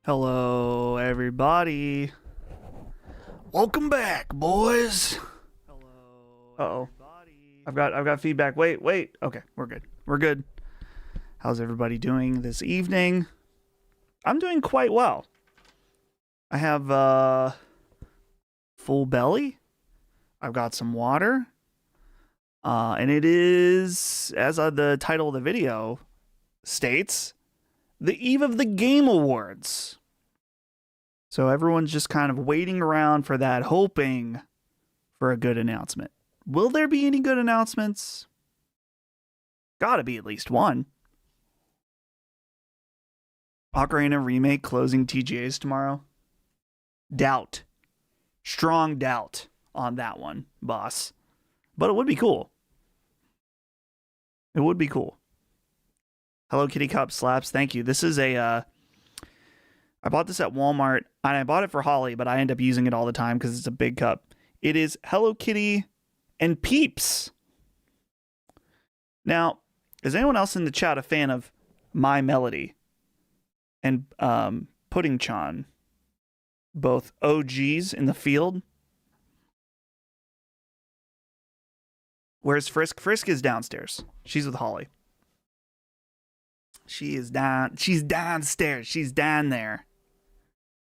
Hello, everybody. Welcome back, boys. Uh-oh. I've got feedback. Wait. Okay, we're good. We're good. How's everybody doing this evening? I'm doing quite well. I have full belly. I've got some water. And it is, as the title of the video states, the eve of the Game Awards. So everyone's just kind of waiting around for that, hoping for a good announcement. Will there be any good announcements? Gotta be at least one. Ocarina Remake closing TGAs tomorrow. Doubt. Strong doubt on that one, boss. But it would be cool. It would be cool. Hello Kitty Cup slaps. Thank you. This is I bought this at Walmart, and I bought it for Holly, but I end up using it all the time because it's a big cup. It is Hello Kitty and Peeps. Now, is anyone else in the chat a fan of My Melody and Pudding Chan? Both OGs in the field. Where's Frisk? Frisk is downstairs. She's with Holly. She is down. She's downstairs. She's down there.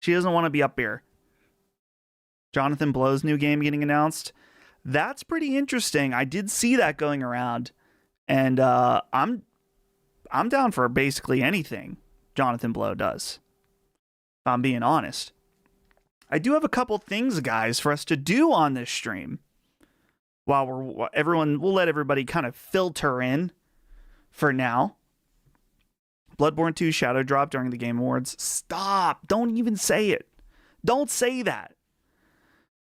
She doesn't want to be up here. Jonathan Blow's new game getting announced. That's pretty interesting. I did see that going around, and I'm down for basically anything Jonathan Blow does. If I'm being honest. I do have a couple things, guys, for us to do on this stream. While we'll let everybody kind of filter in for now. Bloodborne 2 Shadow Drop during the Game Awards. Stop. Don't even say it. Don't say that.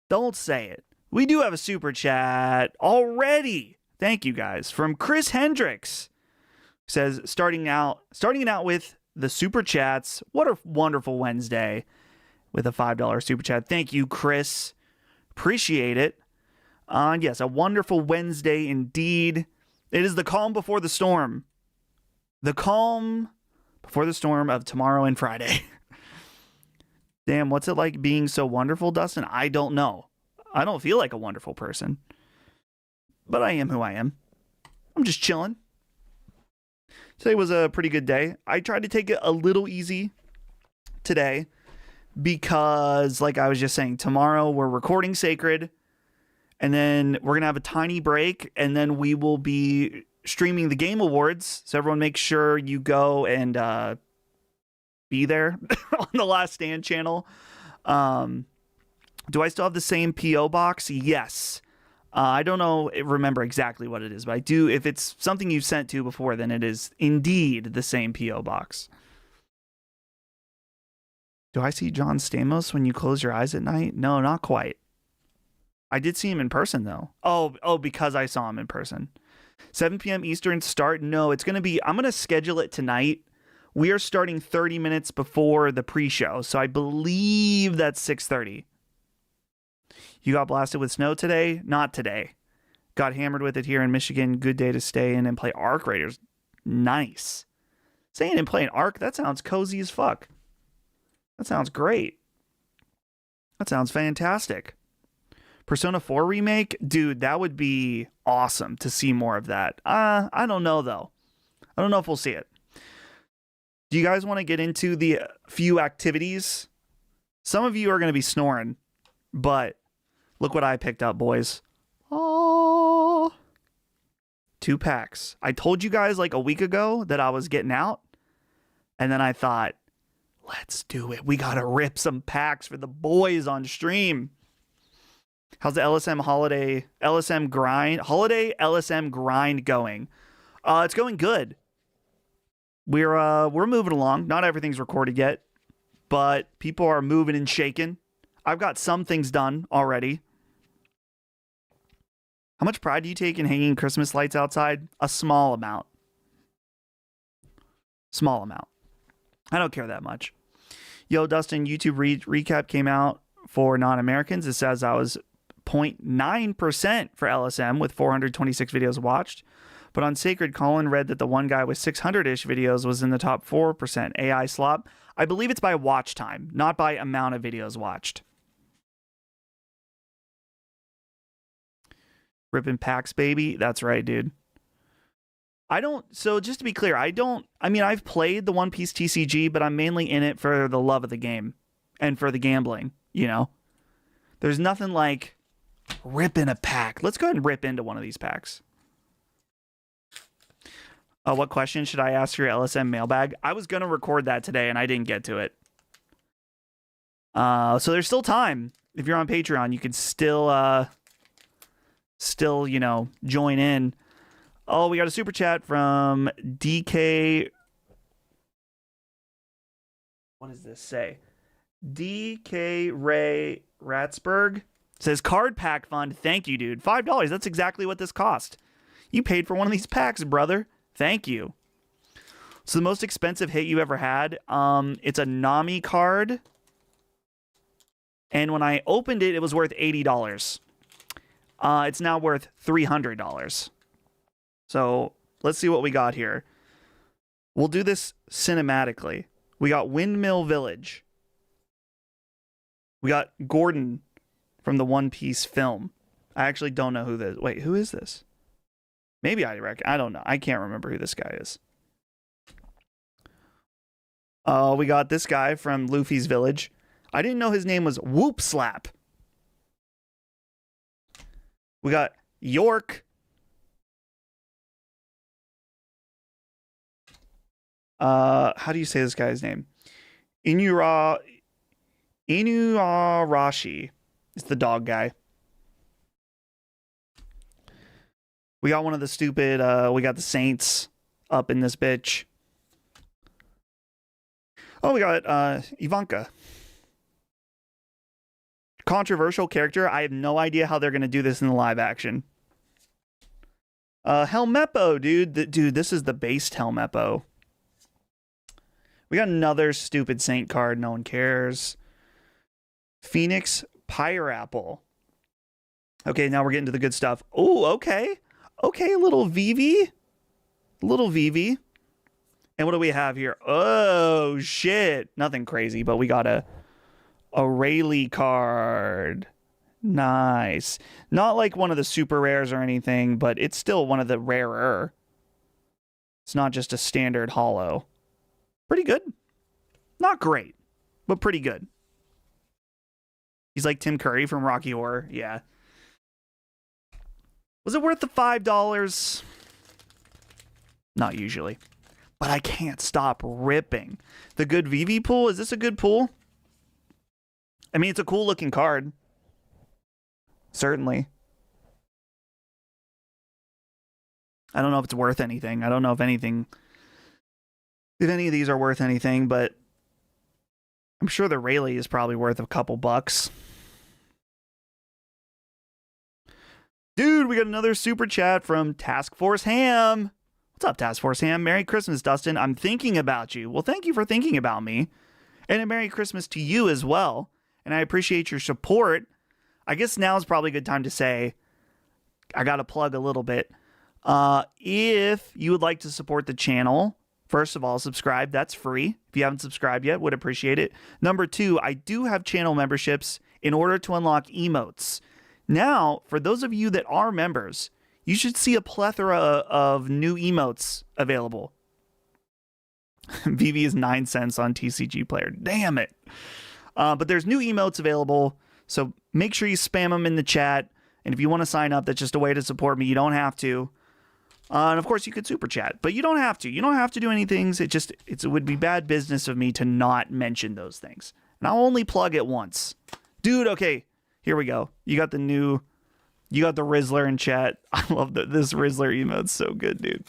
Don't say it. We do have a super chat already. Thank you guys. From Chris Hendricks. Says, starting out with the super chats. What a wonderful Wednesday with a $5 super chat. Thank you, Chris. Appreciate it. Yes, a wonderful Wednesday indeed. It is the calm before the storm. The calm before the storm of tomorrow and Friday. Damn, what's it like being so wonderful, Dustin? I don't know. I don't feel like a wonderful person. But I am who I am. I'm just chilling. Today was a pretty good day. I tried to take it a little easy today because, like I was just saying, tomorrow we're recording Sacred. And then we're going to have a tiny break. And then we will be streaming the Game Awards, so everyone make sure you go and be there on the Last Stand channel. Do I still have the same P.O. box? Yes. I don't remember exactly what it is, but I do. If it's something you've sent to before, then it is indeed the same P.O. box. Do I see John Stamos when you close your eyes at night? No, not quite. I did see him in person, though. Oh, because I saw him in person. 7 p.m. Eastern start? No, it's going to be... I'm going to schedule it tonight. We are starting 30 minutes before the pre-show, so I believe that's 6:30. You got blasted with snow today? Not today. Got hammered with it here in Michigan. Good day to stay in and play Arc Raiders. Nice. Staying and playing Arc? That sounds cozy as fuck. That sounds great. That sounds fantastic. Persona 4 remake? Dude, that would be awesome to see more of that. I don't know, though. I don't know if we'll see it. Do you guys want to get into the few activities? Some of you are going to be snoring, but look what I picked up, boys. Oh, 2 packs. I told you guys like a week ago that I was getting out, and then I thought, let's do it. We got to rip some packs for the boys on stream. How's the holiday LSM grind going? It's going good. We're moving along. Not everything's recorded yet, but people are moving and shaking. I've got some things done already. How much pride do you take in hanging Christmas lights outside? A small amount. Small amount. I don't care that much. Yo, Dustin, YouTube recap came out for non-Americans. It says I was 0.9% for LSM with 426 videos watched. But on Sacred, Colin read that the one guy with 600-ish videos was in the top 4% AI slop. I believe it's by watch time, not by amount of videos watched. Ripping packs, baby. That's right, dude. So just to be clear, I've played the One Piece TCG, but I'm mainly in it for the love of the game and for the gambling, you know? There's nothing like ripping a pack. Let's go ahead and rip into one of these packs. What question should I ask for your LSM mailbag? I was going to record that today and I didn't get to it. So there's still time. If you're on Patreon, you can still, join in. Oh, we got a super chat from DK. What does this say? DK Ray Ratsberg says card pack fund. Thank you, dude. $5. That's exactly what this cost. You paid for one of these packs, brother. Thank you. So the most expensive hit you ever had, it's a Nami card. And when I opened it, it was worth $80. It's now worth $300. So let's see what we got here. We'll do this cinematically. We got Windmill Village. We got Gordon from the One Piece film. I actually don't know who this. Wait, who is this? Maybe I reckon. I don't know. I can't remember who this guy is. We got this guy from Luffy's Village. I didn't know his name was Whoop Slap. We got York. How do you say this guy's name? Inuarashi. It's the dog guy. We got one of the stupid, we got the Saints up in this bitch. Oh, we got Ivanka. Controversial character. I have no idea how they're going to do this in the live action. Helmeppo, dude. Dude, this is the based Helmeppo. We got another stupid Saint card. No one cares. Phoenix Pyreapple. Okay, now we're getting to the good stuff. Oh, okay. Okay, little Vivi. Little Vivi. And what do we have here? Oh, shit. Nothing crazy, but we got a Rayleigh card. Nice. Not like one of the super rares or anything, but it's still one of the rarer. It's not just a standard holo. Pretty good. Not great, but pretty good. He's like Tim Curry from Rocky Horror. Yeah. Was it worth the $5? Not usually. But I can't stop ripping. The good VV pool? Is this a good pool? I mean, it's a cool looking card. Certainly. I don't know if it's worth anything. I don't know if any of these are worth anything, but I'm sure the Rayleigh is probably worth a couple bucks. Dude, we got another super chat from Task Force Ham. What's up, Task Force Ham? Merry Christmas, Dustin. I'm thinking about you. Well, thank you for thinking about me. And a Merry Christmas to you as well. And I appreciate your support. I guess now is probably a good time to say, I got to plug a little bit. If you would like to support the channel, first of all, subscribe. That's free. If you haven't subscribed yet, would appreciate it. Number 2, I do have channel memberships in order to unlock emotes. Now, for those of you that are members, you should see a plethora of new emotes available. VV is 9 cents on TCG Player. Damn it. But there's new emotes available, so make sure you spam them in the chat. And if you want to sign up, that's just a way to support me. You don't have to. And of course, you could super chat, but you don't have to. You don't have to do any things. It would be bad business of me to not mention those things. And I'll only plug it once. Dude, okay, here we go. You got the Rizzler in chat. I love this Rizzler emote's so good, dude.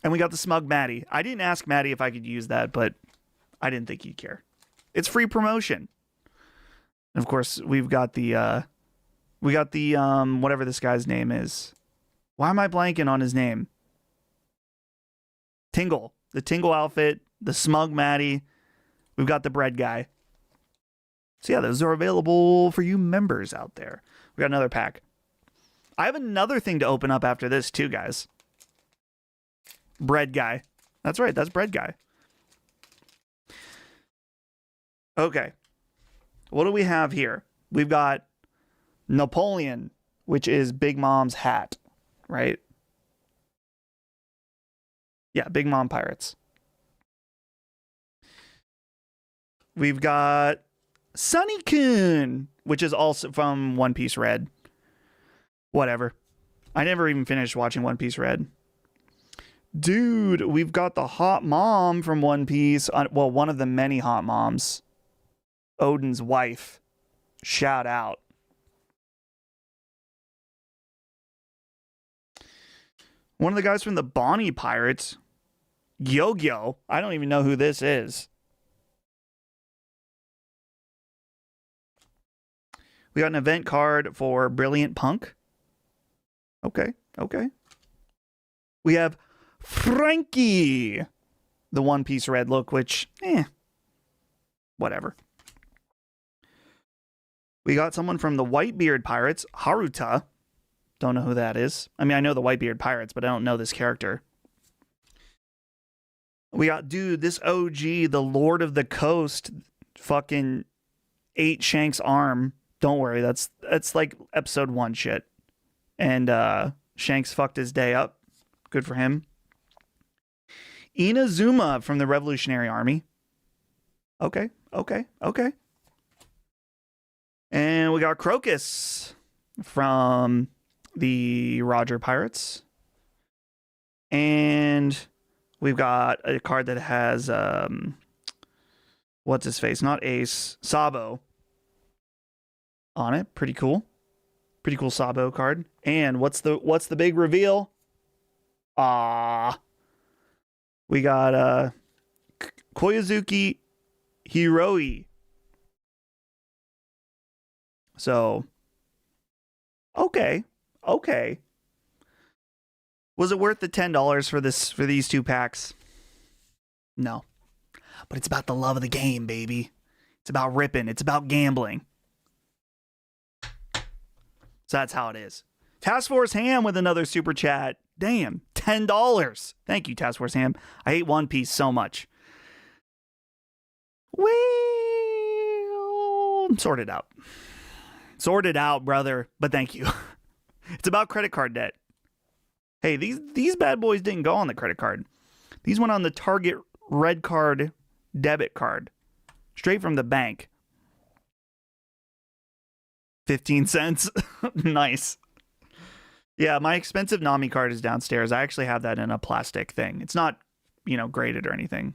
And we got the Smug Maddie. I didn't ask Maddie if I could use that, but I didn't think he'd care. It's free promotion. And of course, we've got the whatever this guy's name is. Why am I blanking on his name? Tingle. The Tingle outfit, the Smug Maddie. We've got the bread guy. So yeah, those are available for you members out there. We got another pack. I have another thing to open up after this too, guys. Bread guy. That's right. That's bread guy. Okay. What do we have here? We've got Napoleon, which is Big Mom's hat, right? Yeah, Big Mom Pirates. We've got Sunny-kun, which is also from One Piece Red. Whatever. I never even finished watching One Piece Red. Dude, we've got the hot mom from One Piece. Well, one of the many hot moms. Odin's wife. Shout out. One of the guys from the Bonnie Pirates. Yo-Yo. I don't even know who this is. We got an event card for Brilliant Punk. Okay, okay. We have Frankie, the One Piece Red look, which, whatever. We got someone from the Whitebeard Pirates, Haruta. Don't know who that is. I mean, I know the Whitebeard Pirates, but I don't know this character. We got, dude, this OG, the Lord of the Coast, fucking ate Shank's arm. Don't worry, that's like episode 1 shit. And Shanks fucked his day up. Good for him. Inazuma from the Revolutionary Army. Okay, okay, okay. And we got Crocus from the Roger Pirates. And we've got a card that has what's his face? Not Ace, Sabo on it. Pretty cool. Pretty cool Sabo card. And what's the big reveal? We got Koyazuki Hiroi. So okay. Okay. Was it worth the $10 for these 2 packs? No. But it's about the love of the game, baby. It's about ripping. It's about gambling. So that's how it is. Task Force Ham with another super chat. Damn, $10. Thank you, Task Force Ham. I hate One Piece so much. Well, sort it out. Sort it out, brother. But thank you. It's about credit card debt. Hey, these bad boys didn't go on the credit card. These went on the Target Red Card debit card. Straight from the bank. 15 cents. Nice. Yeah, my expensive Nami card is downstairs. I actually have that in a plastic thing. It's not, graded or anything.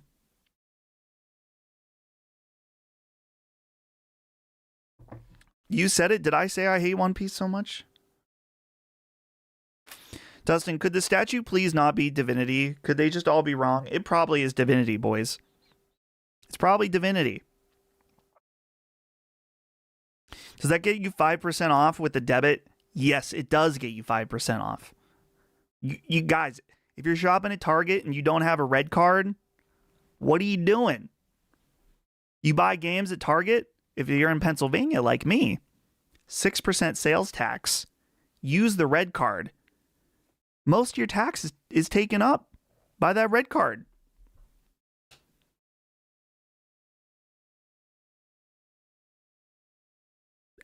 You said it. Did I say I hate One Piece so much? Dustin, could the statue please not be Divinity? Could they just all be wrong? It probably is Divinity, boys. It's probably Divinity. Does that get you 5% off with the debit? Yes, it does get you 5% off. You guys, if you're shopping at Target and you don't have a red card, what are you doing? You buy games at Target, if you're in Pennsylvania like me, 6% sales tax. Use the red card. Most of your tax is taken up by that red card.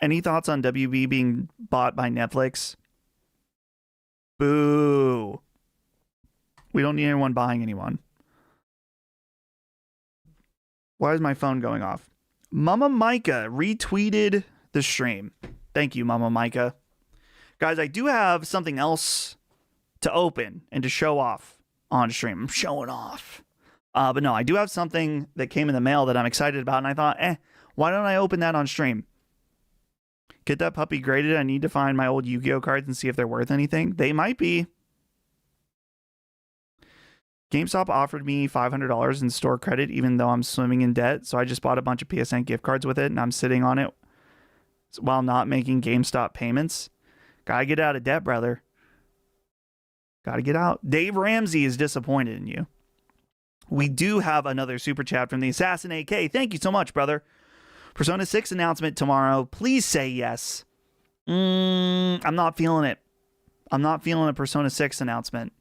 Any thoughts on WB being bought by Netflix? Boo. We don't need anyone buying anyone. Why is my phone going off? Mama Micah retweeted the stream. Thank you, Mama Micah. Guys, I do have something else to open and to show off on stream. I'm showing off. But no, I do have something that came in the mail that I'm excited about, and I thought, why don't I open that on stream? Get that puppy graded. I need to find my old Yu-Gi-Oh cards and see if they're worth anything. They might be. GameStop offered me $500 in store credit even though I'm swimming in debt. So I just bought a bunch of PSN gift cards with it and I'm sitting on it while not making GameStop payments. Gotta get out of debt, brother. Gotta get out. Dave Ramsey is disappointed in you. We do have another super chat from the Assassin AK. Thank you so much, brother. Persona 6 announcement tomorrow. Please say yes. I'm not feeling it. I'm not feeling a Persona 6 announcement.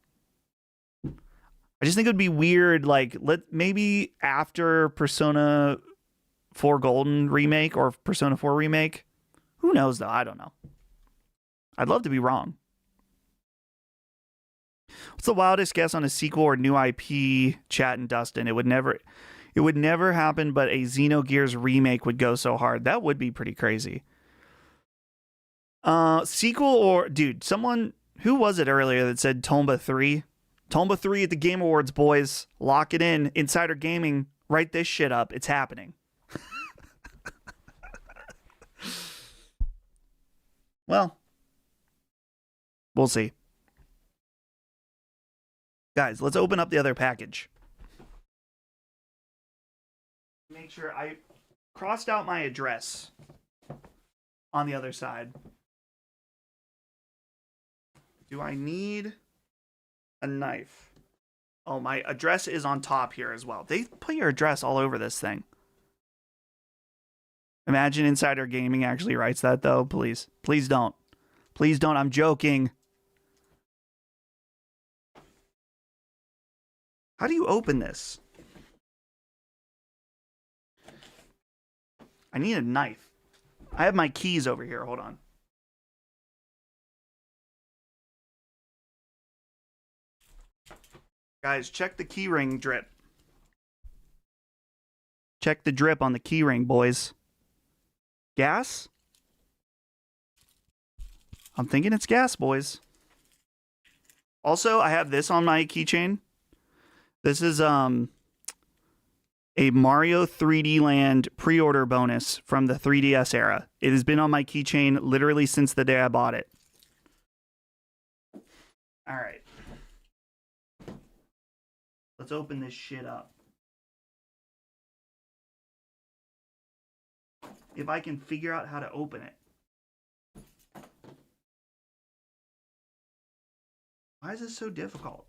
I just think it would be weird, like, maybe after Persona 4 Golden remake or Persona 4 remake. Who knows, though? I don't know. I'd love to be wrong. What's the wildest guess on a sequel or new IP? Chat and Dustin. It would never happen, but a Xenogears remake would go so hard. That would be pretty crazy. Sequel or dude, someone who was it earlier that said Tomba 3? Tomba 3 at the Game Awards, boys. Lock it in. Insider Gaming, write this shit up. It's happening. Well, we'll see. Guys, let's open up the other package. Make sure I crossed out my address on the other side. Do I need a knife? Oh, my address is on top here as well. They put your address all over this thing. Imagine Insider Gaming actually writes that, though. Please. Please don't. Please don't. I'm joking. How do you open this? I need a knife. I have my keys over here. Hold on. Guys, check the keyring drip. Check the drip on the keyring, boys. Gas? I'm thinking it's gas, boys. Also, I have this on my keychain. This is a Mario 3D Land pre-order bonus from the 3DS era. It has been on my keychain literally since the day I bought it. All right. Let's open this shit up. If I can figure out how to open it. Why is this so difficult?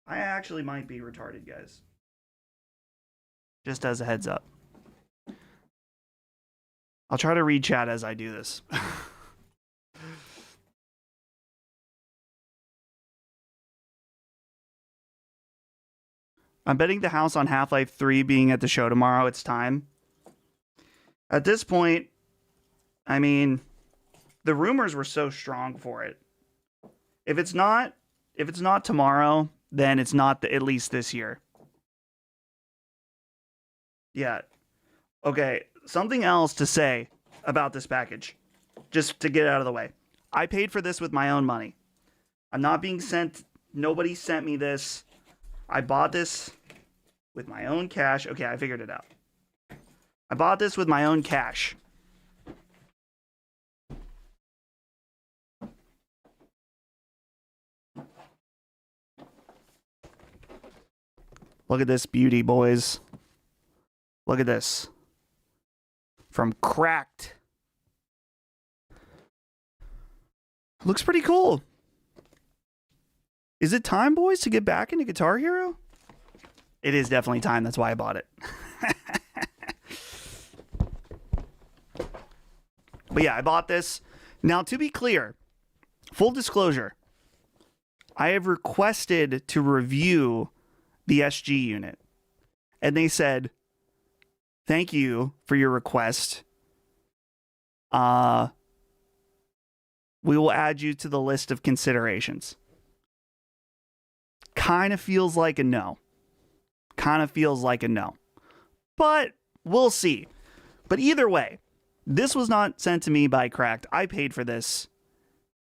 I actually might be retarded, guys. Just as a heads up. I'll try to read chat as I do this. I'm betting the house on Half-Life 3 being at the show tomorrow. It's time. At this point, I mean, the rumors were so strong for it. If it's not tomorrow, then it's not at least this year. Yeah. Okay, something else to say about this package, just to get it out of the way. I paid for this with my own money. I'm not being sent, nobody sent me this. I bought this with my own cash. Okay, I figured it out. I bought this with my own cash. Look at this beauty, boys. Look at this. From Cracked. Looks pretty cool. Is it time, boys, to get back into Guitar Hero? It is definitely time. That's why I bought it. But yeah, I bought this. Now, to be clear, full disclosure, I have requested to review the SG unit. And they said, thank you for your request. We will add you to the list of considerations. Kind of feels like a no. But we'll see. But either way, this was not sent to me by Cracked. I paid for this.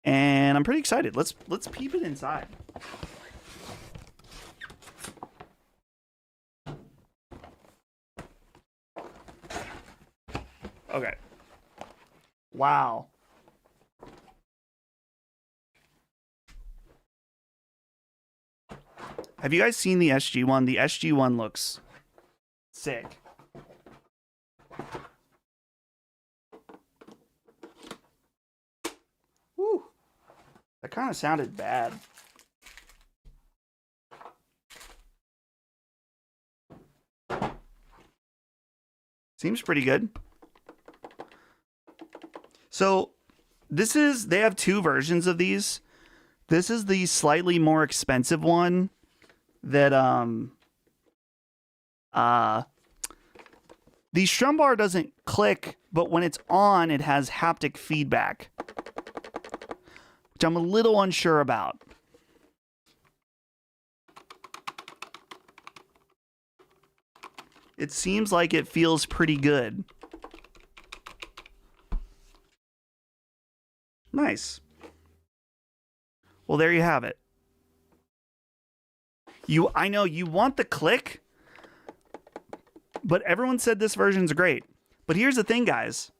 And I'm pretty excited. Let's peep it inside. Okay. Wow. Have you guys seen the SG one? The SG one looks sick. Woo. That kind of sounded bad. Seems pretty good. So they have two versions of these. This is the slightly more expensive one that the strum bar doesn't click, but when it's on, it has haptic feedback, which I'm a little unsure about. It seems like it feels pretty good. Nice. Well, there you have it. I know you want the click, but everyone said this version's great. But here's the thing, guys.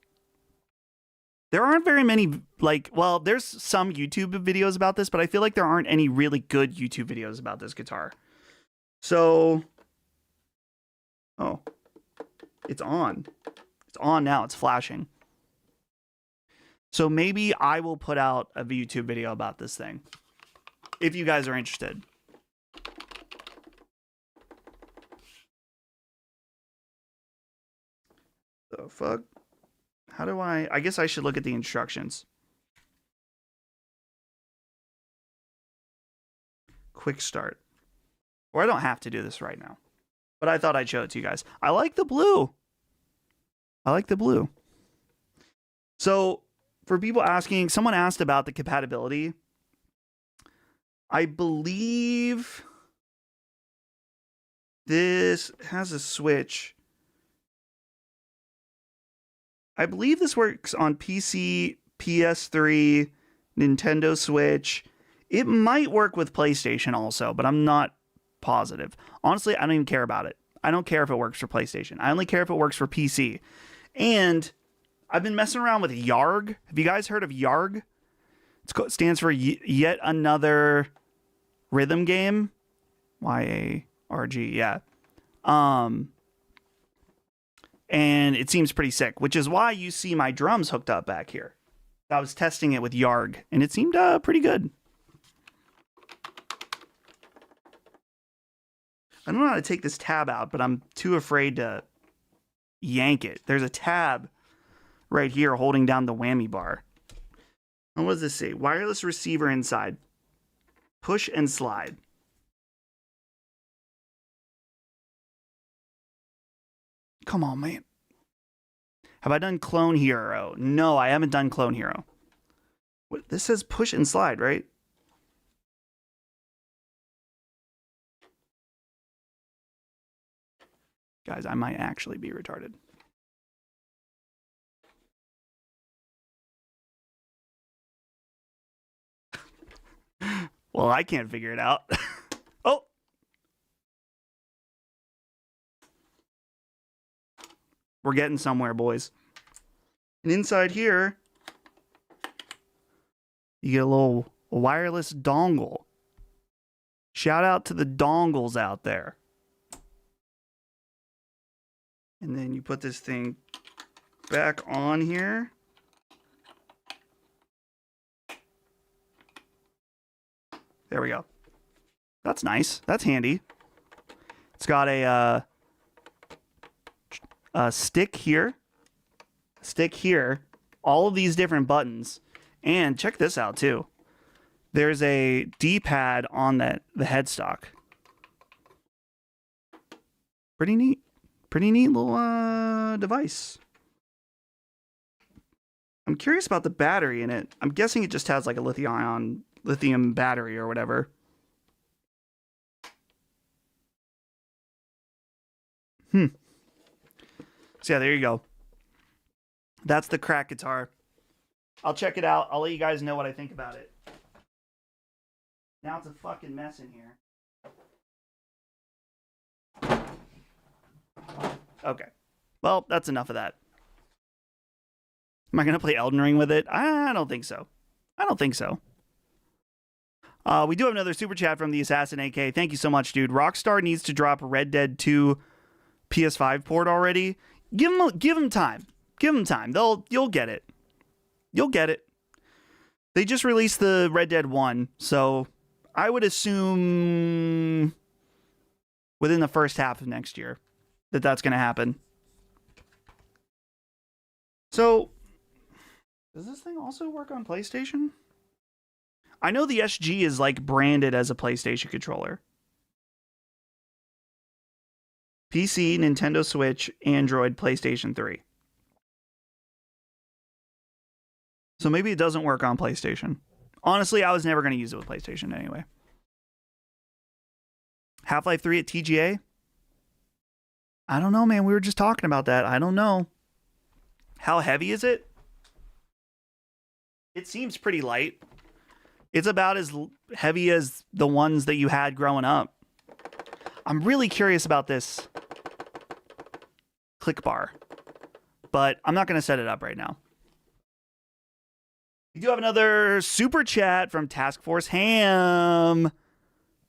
There aren't very many, there's some YouTube videos about this, but I feel like there aren't any really good YouTube videos about this guitar. So, oh, it's on. It's on now. It's flashing. So maybe I will put out a YouTube video about this thing, if you guys are interested. The fuck? How do I guess I should look at the instructions. Quick start. Or I don't have to do this right now. But I thought I'd show it to you guys. I like the blue. I like the blue. So, for people asking, someone asked about the compatibility. I believe this has a switch. I believe this works on PC, PS3, Nintendo Switch. It might work with PlayStation also, but I'm not positive. Honestly, I don't even care about it. I don't care if it works for PlayStation. I only care if it works for PC. And I've been messing around with Yarg. Have you guys heard of Yarg? It stands for Yet Another Rhythm Game. Y-A-R-G, yeah. And it seems pretty sick, which is why you see my drums hooked up back here. I was testing it with Yarg, and it seemed pretty good. I don't know how to take this tab out, but I'm too afraid to yank it. There's a tab right here holding down the whammy bar. And what does this say? Wireless receiver inside. Push and slide. Come on, man. Have I done Clone Hero? No, I haven't done Clone Hero. What, this says push and slide, right? Guys, I might actually be retarded. Well, I can't figure it out. Oh! We're getting somewhere, boys. And inside here, you get a little wireless dongle. Shout out to the dongles out there. And then you put this thing back on here. There we go. That's nice. That's handy. It's got a stick here. Stick here. All of these different buttons. And check this out too. There's a D-pad on the headstock. Pretty neat. Pretty neat little device. I'm curious about the battery in it. I'm guessing it just has like a lithium battery or whatever. So yeah, there you go. That's the crack guitar. I'll check it out. I'll let you guys know what I think about it. Now it's a fucking mess in here. Okay. Well, that's enough of that. Am I going to play Elden Ring with it? I don't think so. I don't think so. We do have another super chat from the Assassin AK. Thank you so much, dude. Rockstar needs to drop Red Dead 2 PS5 port already. Give them time. Give them time. You'll get it. You'll get it. They just released the Red Dead 1, so I would assume within the first half of next year that's going to happen. So, does this thing also work on PlayStation? I know the SG is like branded as a PlayStation controller. PC, Nintendo Switch, Android, PlayStation 3. So maybe it doesn't work on PlayStation. Honestly, I was never going to use it with PlayStation anyway. Half-Life 3 at TGA? I don't know, man. We were just talking about that. I don't know. How heavy is it? It seems pretty light. It's about as heavy as the ones that you had growing up. I'm really curious about this click bar, but I'm not going to set it up right now. We do have another super chat from Task Force Ham.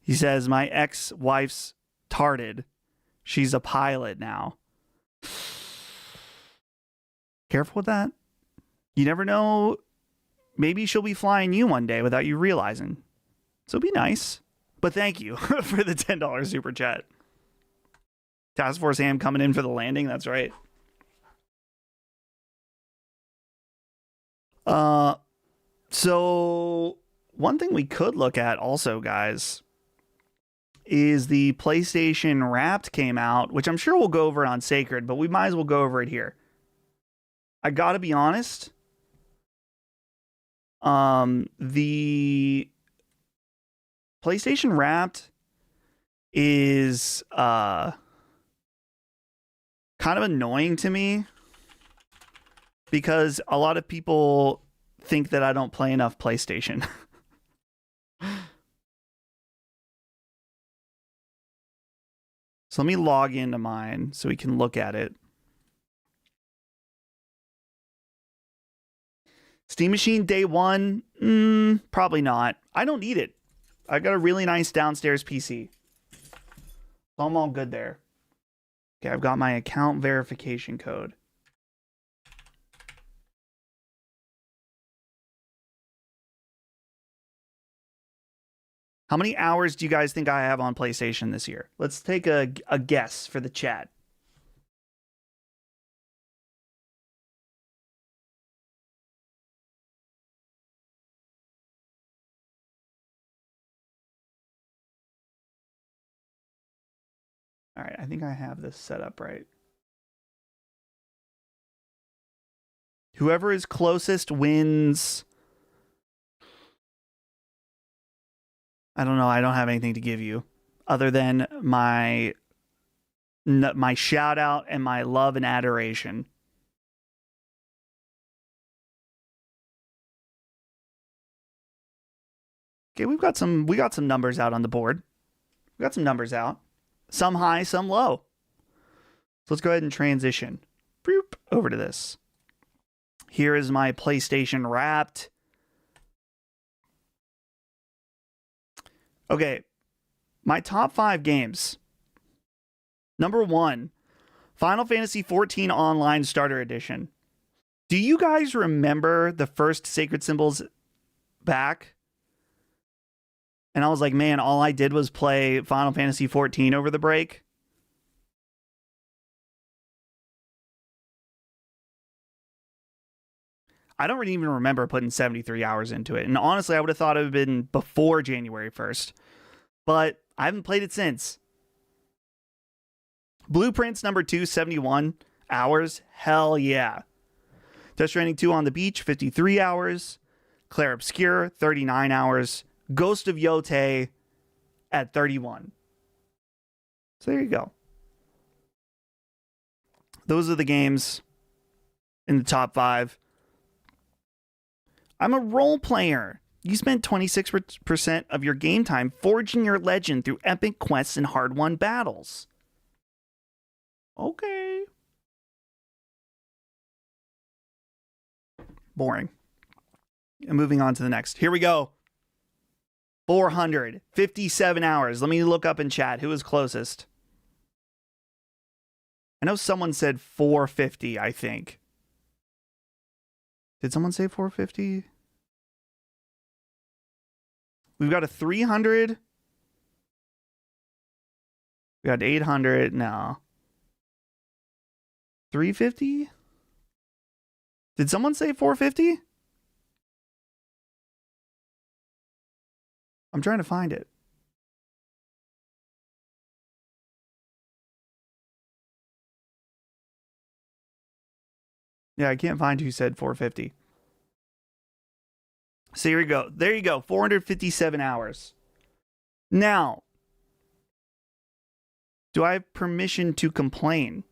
He says, my ex-wife's tarded. She's a pilot now. Careful with that. You never know. Maybe she'll be flying you one day without you realizing. So be nice. But thank you for the $10 super chat. Task Force Ham coming in for the landing. That's right. So one thing we could look at also, guys, is the PlayStation Wrapped came out, which I'm sure we'll go over on Sacred, but we might as well go over it here. I gotta be honest. The PlayStation Wrapped is kind of annoying to me because a lot of people think that I don't play enough PlayStation. So let me log into mine so we can look at it. Steam Machine day one? Probably not. I don't need it. I got a really nice downstairs PC. So I'm all good there. Okay, I've got my account verification code. How many hours do you guys think I have on PlayStation this year? Let's take a guess for the chat. All right, I think I have this set up right. Whoever is closest wins. I don't know. I don't have anything to give you other than my shout out and my love and adoration. Okay, we got some numbers out on the board. We got some numbers out. Some high, some low. So let's go ahead and transition over to this. Here is my PlayStation Wrapped. Okay, my top 5 games. Number 1, Final Fantasy XIV Online Starter Edition. Do you guys remember the first Sacred Symbols back? And I was like, man, all I did was play Final Fantasy XIV over the break. I don't really even remember putting 73 hours into it. And honestly, I would have thought it would have been before January 1st. But I haven't played it since. Blueprints number 2, 71 hours. Hell yeah. Death Stranding 2 on the Beach, 53 hours. Clair Obscur, 39 hours. Ghost of Yotei at 31. So there you go. Those are the games in the top 5. I'm a role player. You spent 26% of your game time forging your legend through epic quests and hard-won battles. Okay. Boring. And moving on to the next. Here we go. 457 hours. Let me look up in chat who is closest. I know someone said 450, I think. Did someone say 450? We've got a 300. We got 800. No. 350? Did someone say 450? I'm trying to find it. Yeah, I can't find who said 450. So here we go. There you go. 457 hours. Now, do I have permission to complain?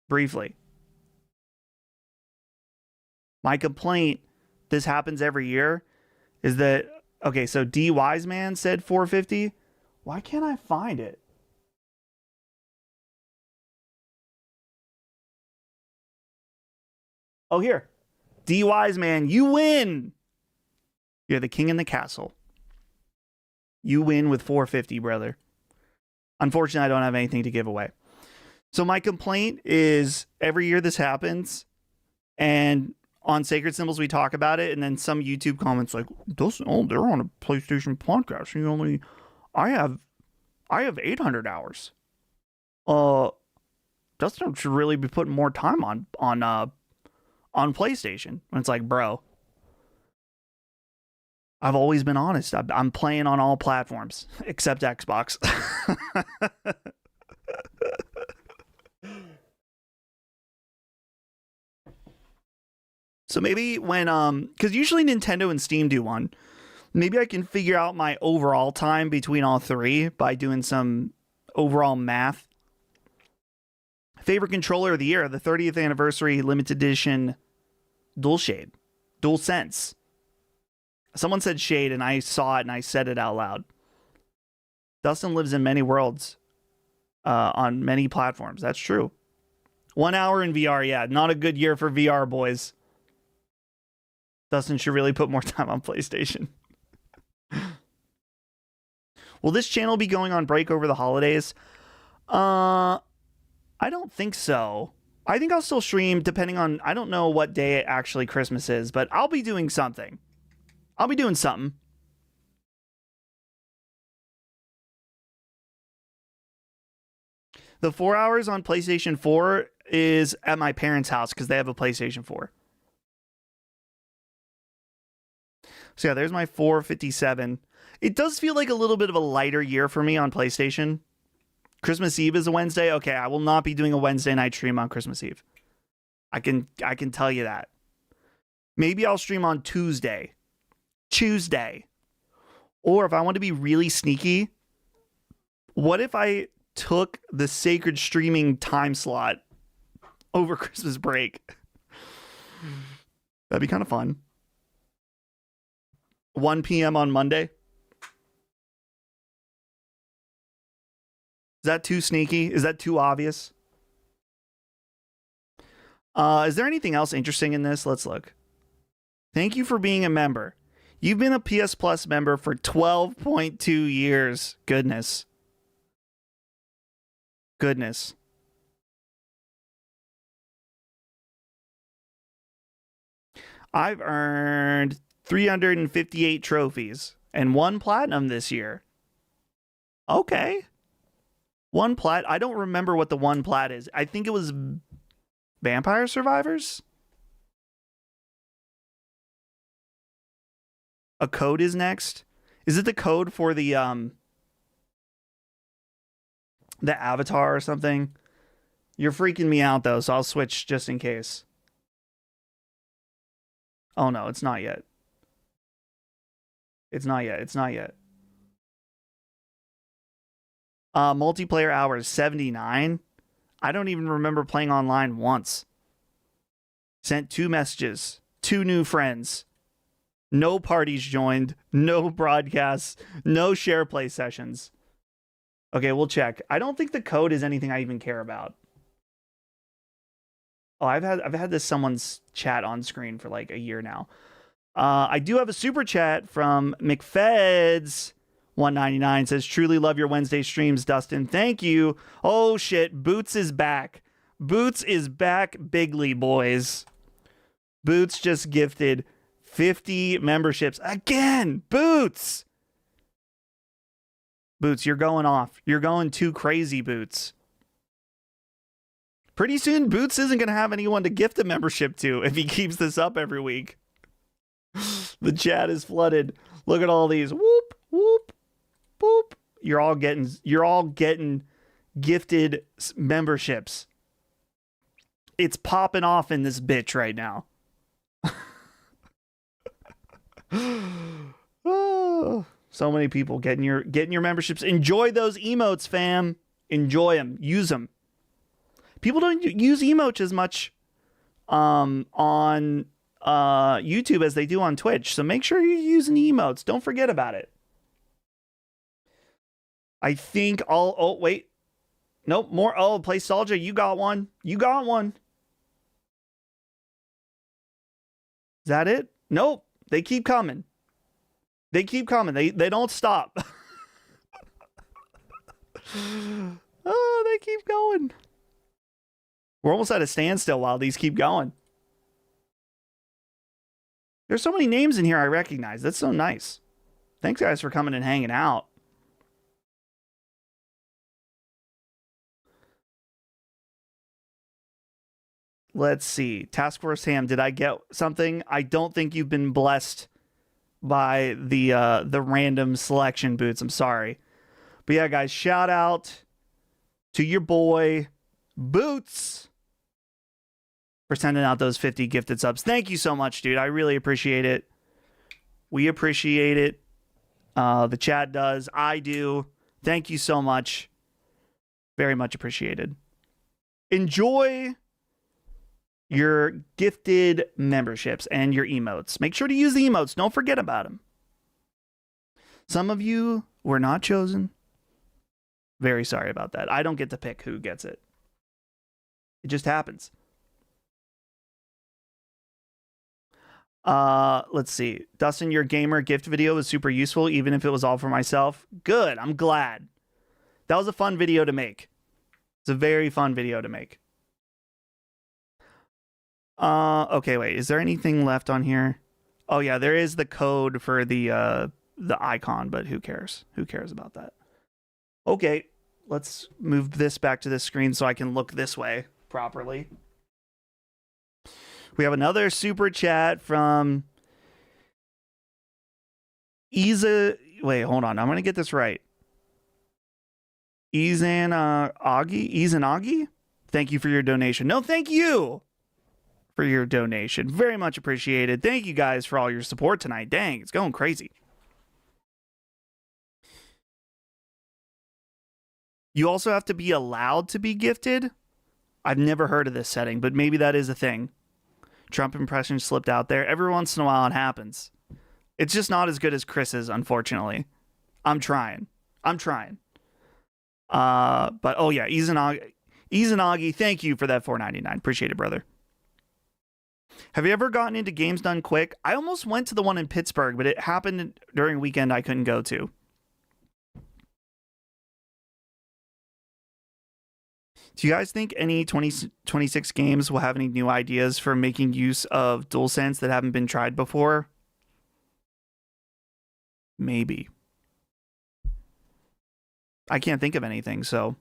Briefly. My complaint, this happens every year, is that, okay, so D Wiseman said 450. Why can't I find it? Oh, here. D Wiseman, you win. You're the king in the castle. You win with 450, brother. Unfortunately, I don't have anything to give away. So my complaint is every year this happens, and on Sacred Symbols we talk about it, and then some YouTube comments like, "Doesn't they're on a PlayStation podcast? You only, I have 800 hours. Dustin should really be putting more time on PlayStation." And it's like, bro, I've always been honest. I'm playing on all platforms except Xbox. So maybe when because usually Nintendo and Steam do one. Maybe I can figure out my overall time between all three by doing some overall math. Favorite controller of the year, the 30th anniversary limited edition DualSense. Someone said Shade, and I saw it, and I said it out loud. Dustin lives in many worlds, on many platforms. That's true. 1 hour in VR, yeah, not a good year for VR, boys. Dustin should really put more time on PlayStation. Will this channel be going on break over the holidays? I don't think so. I think I'll still stream depending on, I don't know what day actually Christmas is, but I'll be doing something. I'll be doing something. The 4 hours on PlayStation 4 is at my parents' house because they have a PlayStation 4. So yeah, there's my 457. It does feel like a little bit of a lighter year for me on PlayStation. Christmas Eve is a Wednesday. Okay, I will not be doing a Wednesday night stream on Christmas Eve. I can tell you that. Maybe I'll stream on Tuesday. Or if I want to be really sneaky, what if I took the sacred streaming time slot over Christmas break? That'd be kind of fun. 1 p.m. on Monday. Is that too sneaky? Is that too obvious? Is there anything else interesting in this? Let's look. Thank you for being a member. You've been a PS Plus member for 12.2 years. Goodness. I've earned 358 trophies and 1 platinum this year. Okay. 1 plat. I don't remember what the 1 plat is. I think it was Vampire Survivors. A code is next. Is it the code for the avatar or something? You're freaking me out though, so I'll switch just in case. Oh no, it's not yet. It's not yet. Multiplayer hours 79. I don't even remember playing online once. Sent 2 messages, 2 new friends. No parties joined, no broadcasts, no share play sessions. Okay, we'll check. I don't think the code is anything I even care about. Oh, I've had this someone's chat on screen for like a year now. I do have a super chat from McFeds. 199 says, truly love your Wednesday streams, Dustin. Thank you. Oh shit, Boots is back. Boots is back bigly, boys. Boots just gifted 50 memberships again. Boots, you're going off. You're going too crazy, Boots. Pretty soon, Boots isn't going to have anyone to gift a membership to if he keeps this up every week. The chat is flooded. Look at all these. Whoop, whoop, boop. You're all getting gifted memberships. It's popping off in this bitch right now. Oh, so many people getting your memberships. Enjoy those emotes, fam. Enjoy them. Use them. People don't use emotes as much on YouTube as they do on Twitch. So make sure you're using emotes. Don't forget about it. I think oh wait. Nope, more. Oh, Playstalgia, you got one. You got one. Is that it? Nope. They keep coming. They keep coming. They don't stop. Oh, they keep going. We're almost at a standstill while these keep going. There's so many names in here I recognize. That's so nice. Thanks, guys, for coming and hanging out. Let's see. Task Force Ham, did I get something? I don't think you've been blessed by the random selection, Boots. I'm sorry. But yeah, guys, shout out to your boy Boots for sending out those 50 gifted subs. Thank you so much, dude. I really appreciate it. We appreciate it. The chat does. I do. Thank you so much. Very much appreciated. Enjoy your gifted memberships and your emotes. Make sure to use the emotes. Don't forget about them. Some of you were not chosen. Very sorry about that. I don't get to pick who gets it. It just happens. Let's see. Dustin, your gamer gift video was super useful, even if it was all for myself. Good. I'm glad. That was a fun video to make. It's a very fun video to make. Okay, wait. Is there anything left on here? Oh yeah, there is the code for the icon, but who cares? Who cares about that? Okay, let's move this back to this screen so I can look this way properly. We have another super chat from Iza. Wait, hold on. I'm going to get this right. Izanagi? Thank you for your donation. No, thank you for your donation. Very much appreciated. Thank you guys for all your support tonight. Dang, it's going crazy. You also have to be allowed to be gifted. I've never heard of this setting, but maybe that is a thing. Trump impression slipped out there. Every once in a while it happens. It's just not as good as Chris's, unfortunately. I'm trying. But oh yeah, Izanagi, thank you for that $4.99. Appreciate it, brother. Have you ever gotten into Games Done Quick? I almost went to the one in Pittsburgh, but it happened during a weekend I couldn't go to. Do you guys think any 2026 games will have any new ideas for making use of DualSense that haven't been tried before? Maybe. I can't think of anything, so.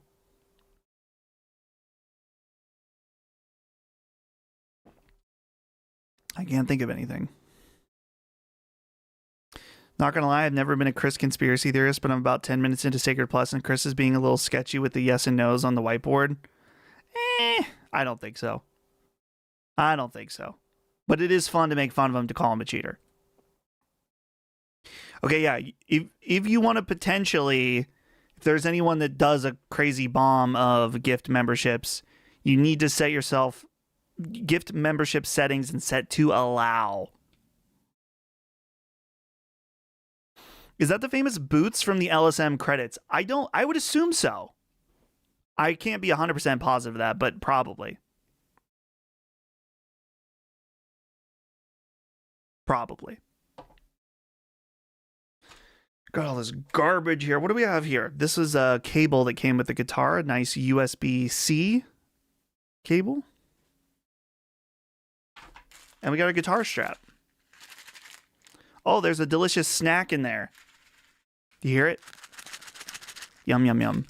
I can't think of anything. Not gonna lie, I've never been a Chris conspiracy theorist, but I'm about 10 minutes into Sacred Plus, and Chris is being a little sketchy with the yes and no's on the whiteboard. I don't think so. I don't think so. But it is fun to make fun of him, to call him a cheater. Okay, yeah, if you want to potentially, if there's anyone that does a crazy bomb of gift memberships, you need to set yourself gift membership settings and set to allow. Is that the famous Boots from the LSM credits? I would assume so. I can't be 100% positive of that, but probably. Probably. Got all this garbage here. What do we have here? This is a cable that came with the guitar. A nice USB-C cable. And we got a guitar strap. Oh, there's a delicious snack in there. Do you hear it? Yum, yum, yum.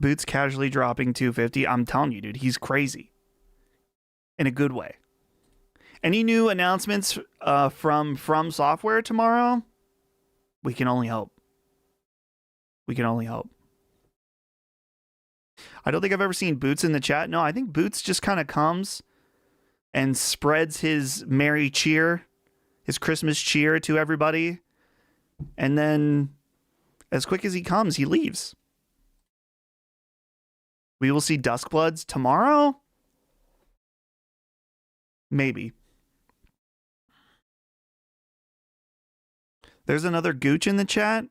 Boots casually dropping 250. I'm telling you, dude, he's crazy. In a good way. Any new announcements from Software tomorrow? We can only hope. We can only hope. I don't think I've ever seen Boots in the chat. No, I think Boots just kind of comes and spreads his merry cheer, his Christmas cheer to everybody. And then as quick as he comes, he leaves. We will see Duskbloods tomorrow? Maybe. There's another Gooch in the chat.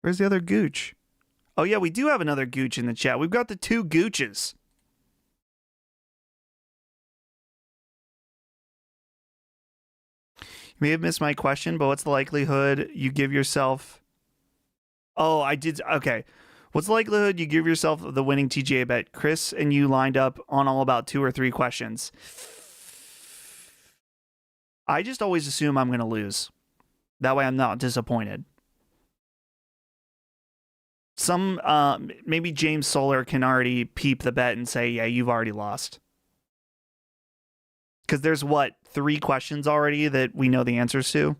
Where's the other Gooch? Oh, yeah, we do have another Gooch in the chat. We've got the two Gooches. You may have missed my question, but what's the likelihood you give yourself... Oh, I did... Okay. What's the likelihood you give yourself the winning TGA bet? Chris and you lined up on all about 2 or 3 questions. I just always assume I'm going to lose. That way I'm not disappointed. Some, maybe James Solar can already peep the bet and say, yeah, you've already lost. Because there's, 3 questions already that we know the answers to?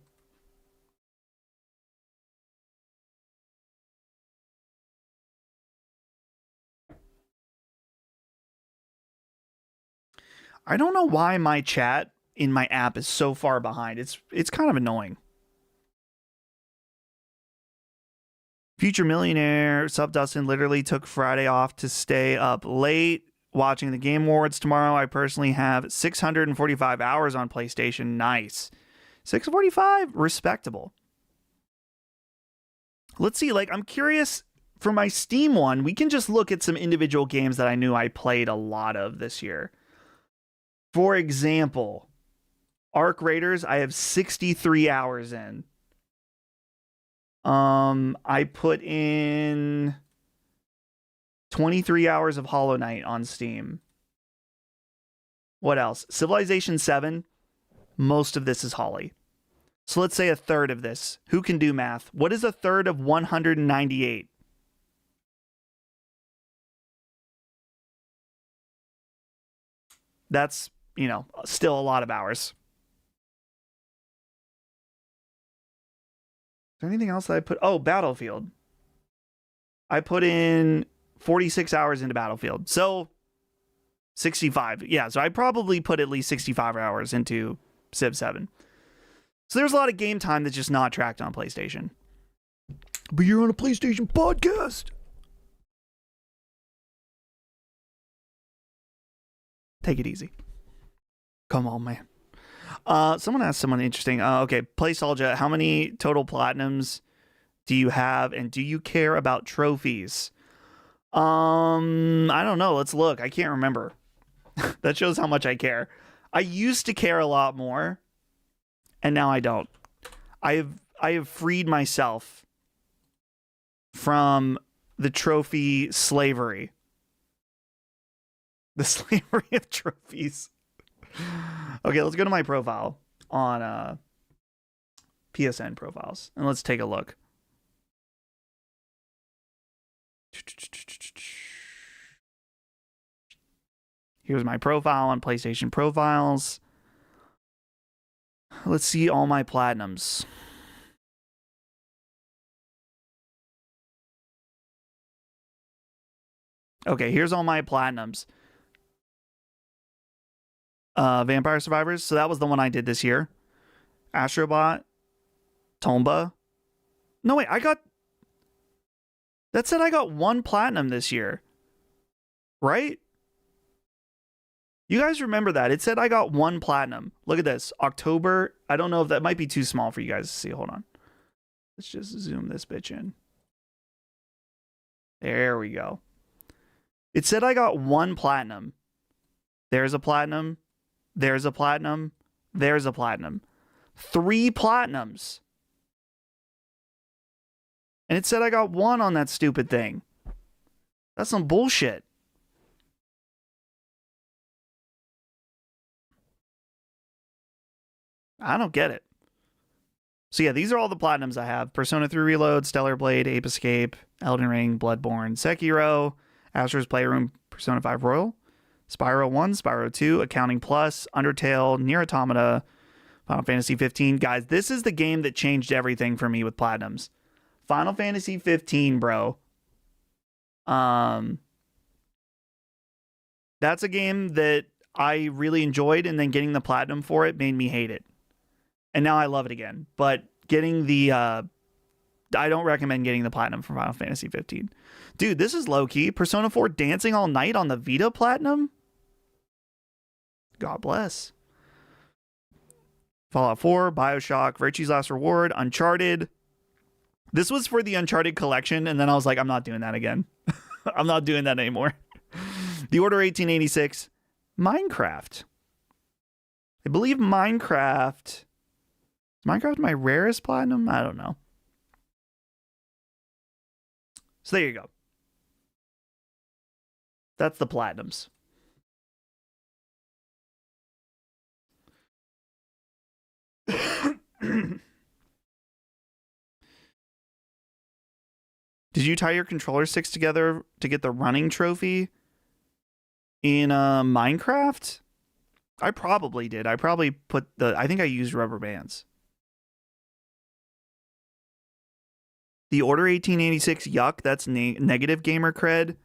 I don't know why my chat in my app is so far behind. It's kind of annoying. Future Millionaire, Sub Dustin literally took Friday off to stay up late watching the Game Awards tomorrow. I personally have 645 hours on PlayStation. Nice. 645? Respectable. Let's see, I'm curious for my Steam one. We can just look at some individual games that I knew I played a lot of this year. For example, Arc Raiders, I have 63 hours in. I put in 23 hours of Hollow Knight on Steam. What else? Civilization 7. Most of this is Holly. So let's say a third of this. Who can do math? What is a third of 198? That's, still a lot of hours. Is there anything else that I put? Oh, Battlefield. I put in 46 hours into Battlefield. So 65. Yeah, so I probably put at least 65 hours into Civ 7. So there's a lot of game time that's just not tracked on PlayStation. But you're on a PlayStation podcast. Take it easy. Come on, man. Someone asked someone interesting. Okay, Playsolja, how many total platinums do you have, and do you care about trophies? I don't know. Let's look. I can't remember. That shows how much I care. I used to care a lot more, and now I don't. I have freed myself from the trophy slavery. The slavery of trophies. Okay, let's go to my profile on PSN profiles, and let's take a look. Here's my profile on PlayStation Profiles. Let's see all my platinums. Okay, here's all my platinums. Vampire Survivors. So that was the one I did this year. Astrobot. Tomba. No, wait, that said I got 1 platinum this year. Right? You guys remember that. It said I got 1 platinum. Look at this. October. I don't know if that might be too small for you guys to see. Hold on. Let's just zoom this bitch in. There we go. It said I got 1 platinum. There's a platinum. There's a platinum. There's a platinum. 3 platinums. And it said I got 1 on that stupid thing. That's some bullshit. I don't get it. So yeah, these are all the platinums I have. Persona 3 Reload, Stellar Blade, Ape Escape, Elden Ring, Bloodborne, Sekiro, Astro's Playroom, Persona 5 Royal, Spyro 1, Spyro 2, Accounting Plus, Undertale, Nier Automata, Final Fantasy 15. Guys, this is the game that changed everything for me with platinums. Final Fantasy 15, bro. That's a game that I really enjoyed, and then getting the platinum for it made me hate it. And now I love it again. But getting the I don't recommend getting the platinum for Final Fantasy 15. Dude, this is low-key. Persona 4 Dancing All Night on the Vita platinum? God bless. Fallout 4, BioShock, Virtue's Last Reward, Uncharted. This was for the Uncharted collection, and then I was like, I'm not doing that again. I'm not doing that anymore. The Order 1886, Minecraft. I believe Minecraft... Is Minecraft my rarest platinum? I don't know. So there you go. That's the platinums. Did you tie your controller sticks together to get the running trophy in Minecraft? I probably did. I probably put I think I used rubber bands. The Order 1886, yuck. That's negative gamer cred.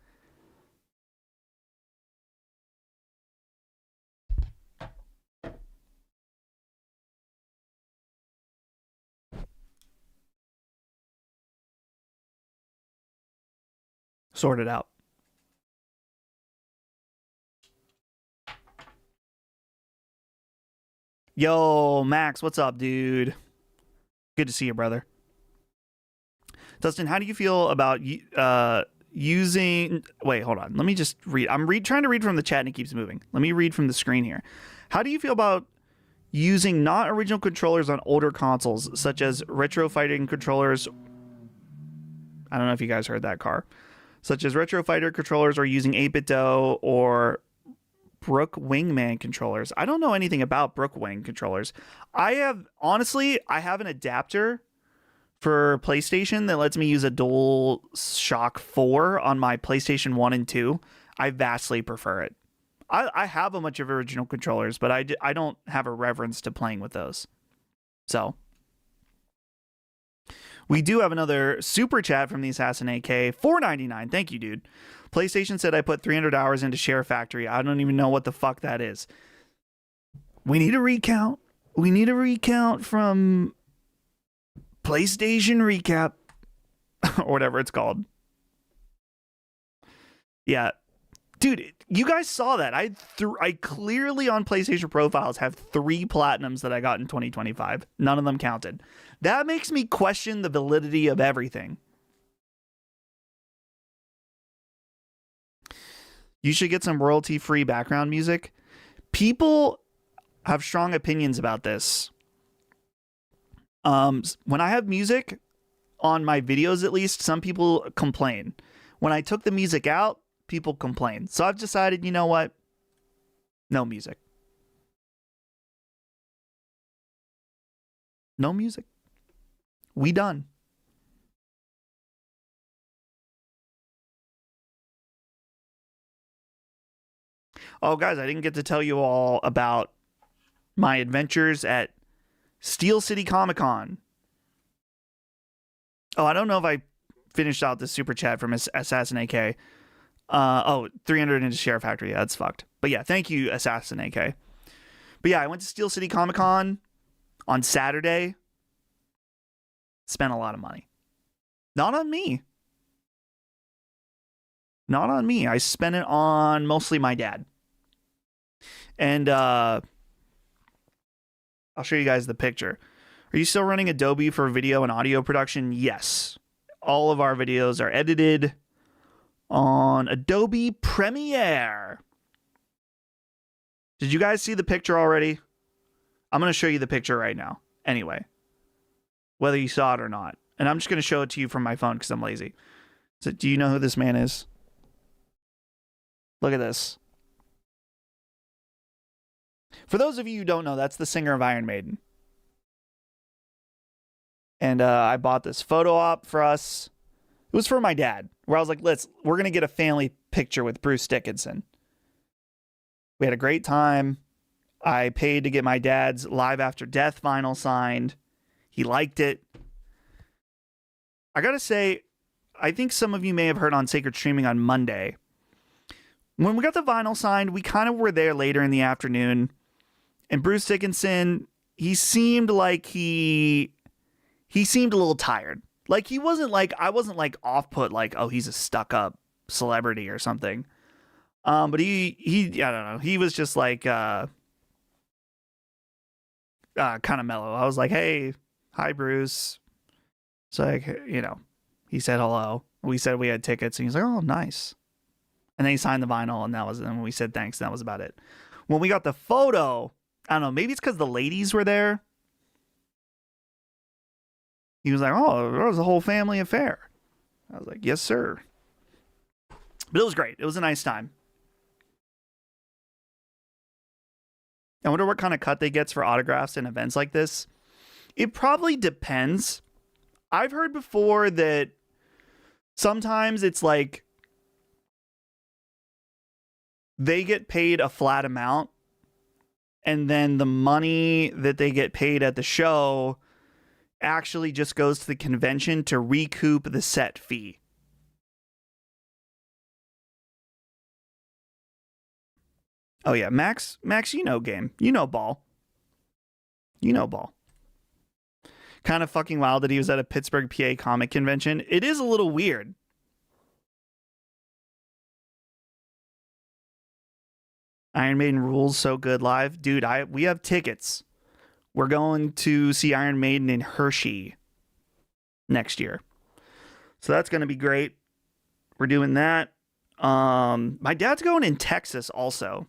Sort it out. Yo, Max, what's up, dude? Good to see you, brother. Dustin, how do you feel about using... Wait, hold on. Let me just read. I'm trying to read from the chat and it keeps moving. Let me read from the screen here. How do you feel about using not original controllers on older consoles, such as retro fighting controllers? I don't know if you guys heard that, Car. Such as retro fighter controllers, or using 8BitDo or Brook Wingman controllers. I don't know anything about Brook Wing controllers. I have an adapter for PlayStation that lets me use a DualShock 4 on my PlayStation 1 and 2. I vastly prefer it. I have a bunch of original controllers, but I don't have a reverence to playing with those. So, we do have another super chat from the Assassin AK, $4.99. Thank you, dude. PlayStation said I put 300 hours into Share Factory. I don't even know what the fuck that is. We need a recount. We need a recount from PlayStation Recap or whatever it's called. Yeah. Dude, you guys saw that. I clearly on PlayStation profiles have 3 platinums that I got in 2025. None of them counted. That makes me question the validity of everything. You should get some royalty-free background music. People have strong opinions about this. When I have music on my videos, at least, some people complain. When I took the music out, people complain. So I've decided, you know what? No music. No music. We done. Oh, guys, I didn't get to tell you all about my adventures at Steel City Comic-Con. Oh, I don't know if I finished out the super chat from Assassin AK. 300 into Share Factory. Yeah, that's fucked. But yeah, thank you, Assassin AK. But yeah, I went to Steel City Comic-Con on Saturday. Spent a lot of money. Not on me. Not on me. I spent it on mostly my dad. And I'll show you guys the picture. Are you still running Adobe for video and audio production? Yes. All of our videos are edited on Adobe Premiere. Did you guys see the picture already? I'm going to show you the picture right now. Anyway, whether you saw it or not. And I'm just going to show it to you from my phone because I'm lazy. So, do you know who this man is? Look at this. For those of you who don't know, that's the singer of Iron Maiden. And I bought this photo op for us. It was for my dad, where I was like, we're going to get a family picture with Bruce Dickinson. We had a great time. I paid to get my dad's Live After Death vinyl signed. He liked it. I got to say, I think some of you may have heard on Sacred Streaming on Monday. When we got the vinyl signed, we kind of were there later in the afternoon. And Bruce Dickinson, he seemed like he seemed a little tired. Like he wasn't like, I wasn't like off put, like, oh, he's a stuck up celebrity or something. But he, I don't know. He was just like, kind of mellow. I was like, hey, hi, Bruce. It's like, you know, he said hello. We said we had tickets and he's like, oh, nice. And then he signed the vinyl and and we said thanks. And that was about it. When we got the photo, I don't know, maybe it's because the ladies were there. He was like, oh, it was a whole family affair. I was like, yes, sir. But it was great. It was a nice time. I wonder what kind of cut they gets for autographs in events like this. It probably depends. I've heard before that sometimes it's like they get paid a flat amount and then the money that they get paid at the show actually just goes to the convention to recoup the set fee. Oh yeah, Max, you know game. You know ball. You know ball. Kind of fucking wild that he was at a Pittsburgh, PA comic convention. It is a little weird. Iron Maiden rules so good live. Dude, we have tickets. We're going to see Iron Maiden in Hershey next year. So that's going to be great. We're doing that. My dad's going in Texas also.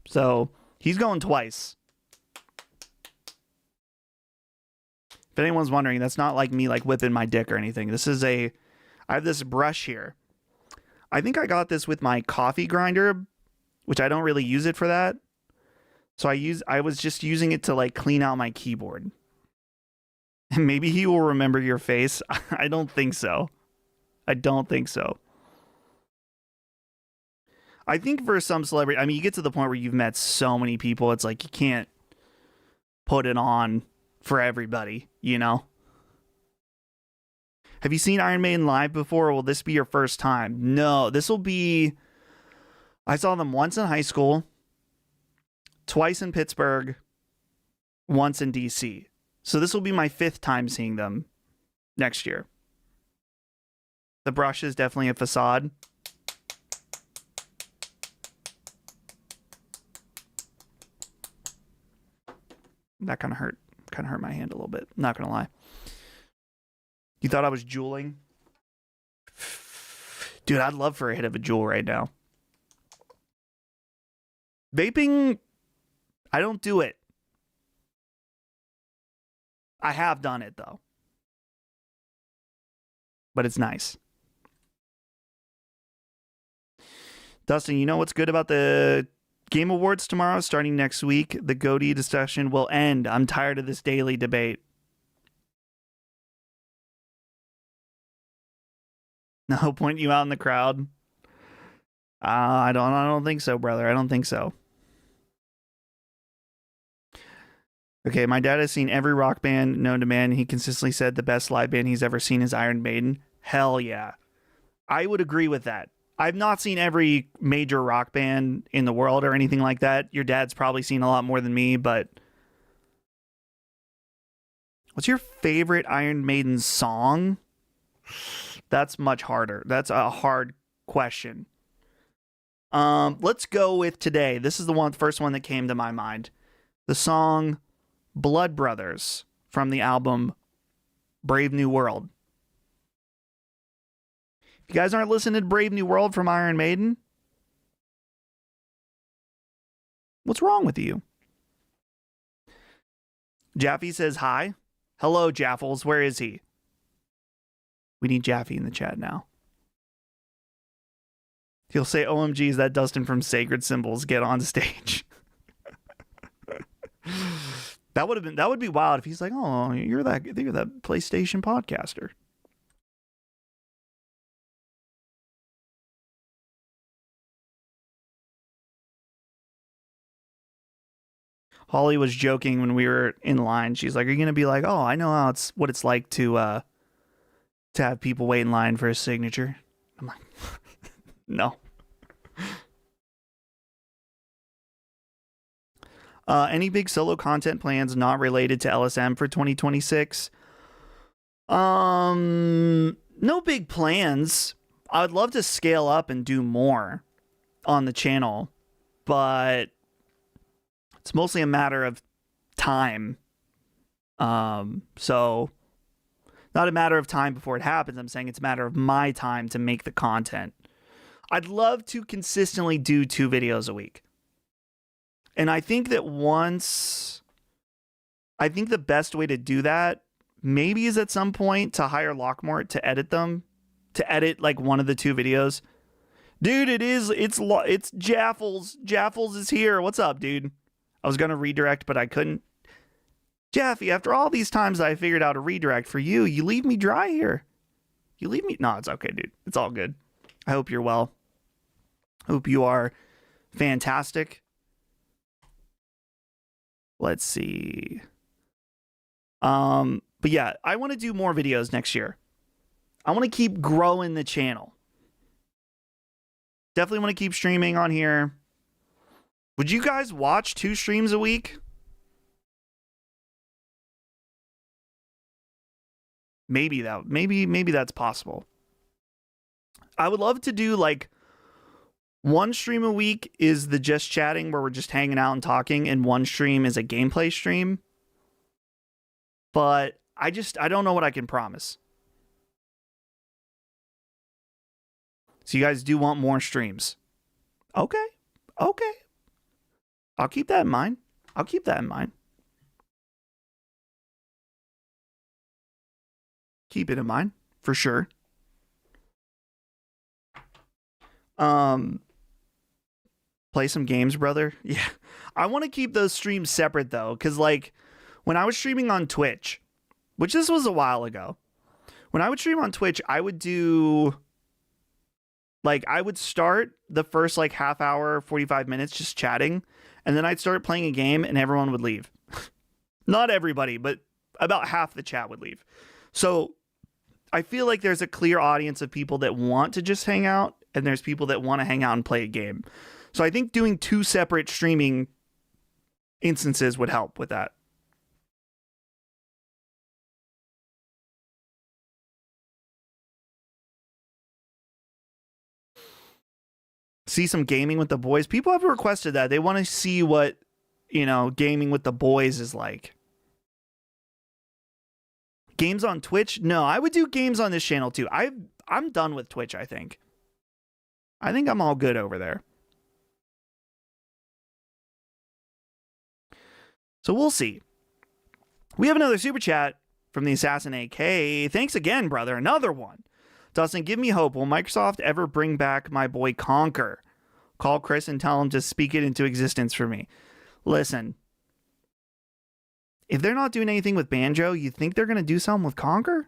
So he's going twice. If anyone's wondering, that's not like me like whipping my dick or anything. I have this brush here. I think I got this with my coffee grinder, which I don't really use it for that. So I was just using it to like clean out my keyboard. And maybe he will remember your face. I don't think so. I don't think so. I think for some celebrity, I mean, you get to the point where you've met so many people, it's like you can't put it on for everybody, you know? Have you seen Iron Maiden live before, or will this be your first time? No, this will be... I saw them once in high school, twice in Pittsburgh, once in DC. So this will be my 5th time seeing them next year. The brush is definitely a facade. That kind of hurt my hand a little bit. Not gonna lie. You thought I was juuling? Dude, I'd love for a hit of a jewel right now. Vaping, I don't do it. I have done it though. But it's nice. Dustin, you know what's good about the Game Awards tomorrow? Starting next week, the Goatee discussion will end. I'm tired of this daily debate. No, point you out in the crowd. I don't think so, brother. I don't think so. Okay, my dad has seen every rock band known to man. He consistently said the best live band he's ever seen is Iron Maiden. Hell yeah. I would agree with that. I've not seen every major rock band in the world or anything like that. Your dad's probably seen a lot more than me, but... What's your favorite Iron Maiden song? That's much harder. That's a hard question. Let's go with today. This is the first one that came to my mind. The song Blood Brothers from the album Brave New World. If you guys aren't listening to Brave New World from Iron Maiden, what's wrong with you? Jaffe says hi. Hello, Jaffles. Where is he? We need Jaffe in the chat now. He'll say, OMG, is that Dustin from Sacred Symbols? Get on stage. That would be wild if he's like, oh, you're that PlayStation podcaster. Holly was joking when we were in line. She's like, "Are you gonna be like, oh, I know what it's like to have people wait in line for a signature?" I'm like, no. Any big solo content plans not related to LSM for 2026? No big plans. I would love to scale up and do more on the channel, but it's mostly a matter of time. So not a matter of time before it happens. I'm saying it's a matter of my time to make the content. I'd love to consistently do 2 videos a week. And I think that I think the best way to do that maybe is at some point to hire Lockmort to edit them, to edit like one of the 2 videos. Dude, it's Jaffles. Jaffles is here. What's up, dude? I was going to redirect, but I couldn't. Jeffy, after all these times I figured out a redirect for you, you leave me dry here. You leave me... No, it's okay, dude. It's all good. I hope you're well. Hope you are fantastic. Let's see. But yeah, I want to do more videos next year. I want to keep growing the channel. Definitely want to keep streaming on here. Would you guys watch 2 streams a week? Maybe that's possible. I would love to do like 1 stream a week is the just chatting where we're just hanging out and talking, and 1 stream is a gameplay stream. But I don't know what I can promise. So you guys do want more streams. Okay. I'll keep that in mind. Keep it in mind, for sure. Play some games, brother. Yeah. I want to keep those streams separate though, because like when I was streaming on Twitch, which this was a while ago, when I would stream on Twitch, I would do like I would start the first like half hour, 45 minutes just chatting, and then I'd start playing a game and everyone would leave. Not everybody, but about half the chat would leave. So I feel like there's a clear audience of people that want to just hang out, and there's people that want to hang out and play a game. So I think doing 2 separate streaming instances would help with that. See some gaming with the boys. People have requested that. They want to see what, gaming with the boys is like. Games on Twitch? No, I would do games on this channel too. I'm done with Twitch, I think. I think I'm all good over there. So we'll see. We have another super chat from the Assassin AK. Thanks again, brother. Another one. Dustin, give me hope. Will Microsoft ever bring back my boy Conker? Call Chris and tell him to speak it into existence for me. Listen, if they're not doing anything with Banjo, you think they're going to do something with Conker?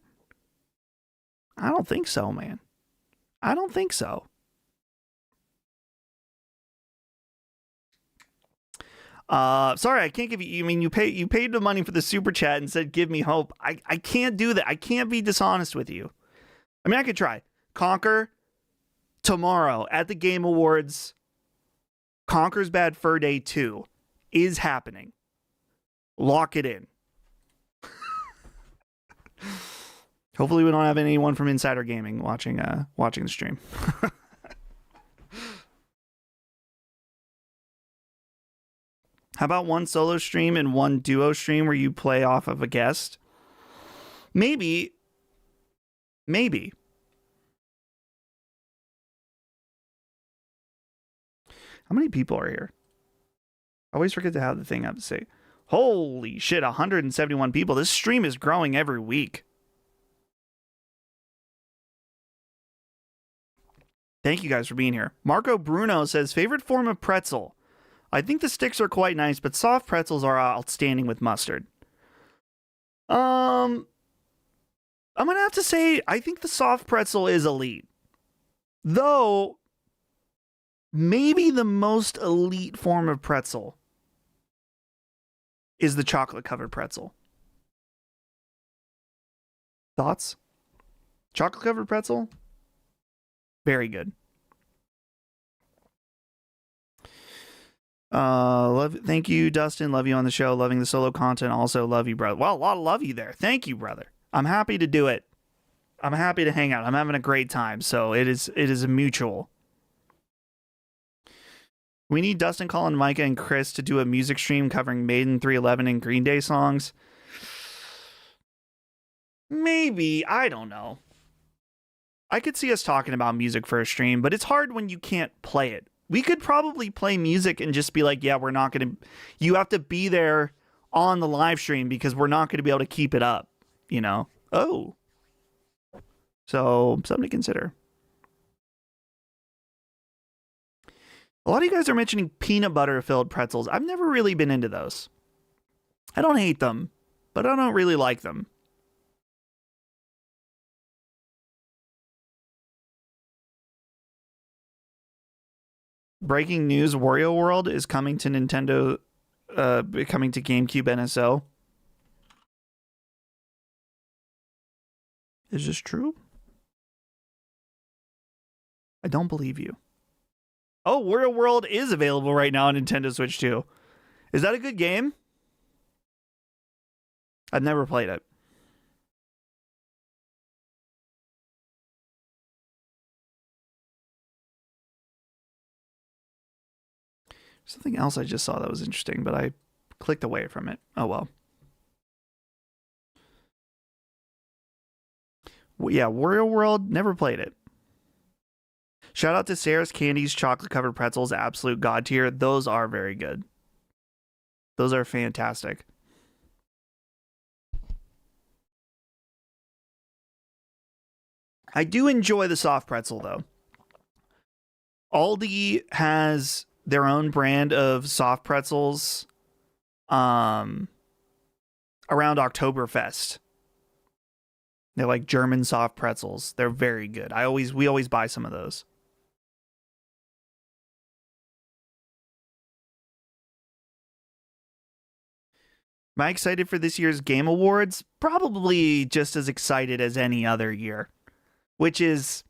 I don't think so, man. I don't think so. Sorry, I can't give you. I mean, you paid the money for the super chat and said, "Give me hope." I can't do that. I can't be dishonest with you. I mean, I could try. Conker tomorrow at the Game Awards. Conker's Bad Fur Day 2 is happening. Lock it in. Hopefully, we don't have anyone from Insider Gaming watching the stream. How about 1 solo stream and 1 duo stream where you play off of a guest? Maybe. How many people are here? I always forget to have the thing I have to say. Holy shit, 171 people. This stream is growing every week. Thank you guys for being here. Marco Bruno says, favorite form of pretzel? I think the sticks are quite nice, but soft pretzels are outstanding with mustard. I'm gonna have to say I think the soft pretzel is elite. Though maybe the most elite form of pretzel is the chocolate covered pretzel. Thoughts? Chocolate covered pretzel? Very good. Thank you, Dustin. Love you on the show. Loving the solo content. Also, love you, brother. Well, a lot of love you there. Thank you, brother. I'm happy to do it. I'm happy to hang out. I'm having a great time. So it is a mutual. We need Dustin, Colin, Micah, and Chris to do a music stream covering Maiden, 311, and Green Day songs. Maybe. I don't know. I could see us talking about music for a stream, but it's hard when you can't play it. We could probably play music and just be like, yeah, we're not going to... You have to be there on the live stream because we're not going to be able to keep it up, you know? Oh. So, something to consider. A lot of you guys are mentioning peanut butter filled pretzels. I've never really been into those. I don't hate them, but I don't really like them. Breaking news, Wario World is coming to Nintendo, coming to GameCube NSO. Is this true? I don't believe you. Oh, Wario World is available right now on Nintendo Switch 2. Is that a good game? I've never played it. Something else I just saw that was interesting, but I clicked away from it. Oh, well. Yeah, Wario World, never played it. Shout out to Sarah's Candies chocolate-covered pretzels, absolute god tier. Those are very good. Those are fantastic. I do enjoy the soft pretzel, though. Aldi has their own brand of soft pretzels around Oktoberfest. They're like German soft pretzels. They're very good. We always buy some of those. Am I excited for this year's Game Awards? Probably just as excited as any other year. Which is...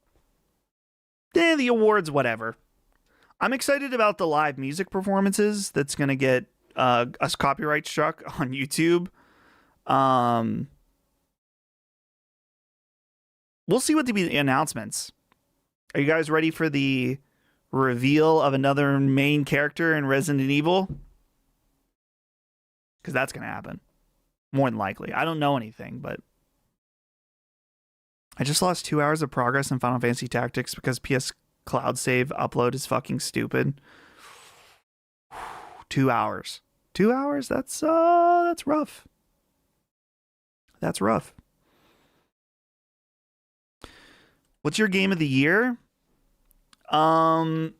the awards, whatever. I'm excited about the live music performances that's going to get us copyright struck on YouTube. We'll see what the announcements. Are you guys ready for the reveal of another main character in Resident Evil? Because that's going to happen. More than likely. I don't know anything, but... I just lost 2 hours of progress in Final Fantasy Tactics because PS Cloud Save upload is fucking stupid. 2 hours. 2 hours? That's rough. That's rough. What's your game of the year? Clair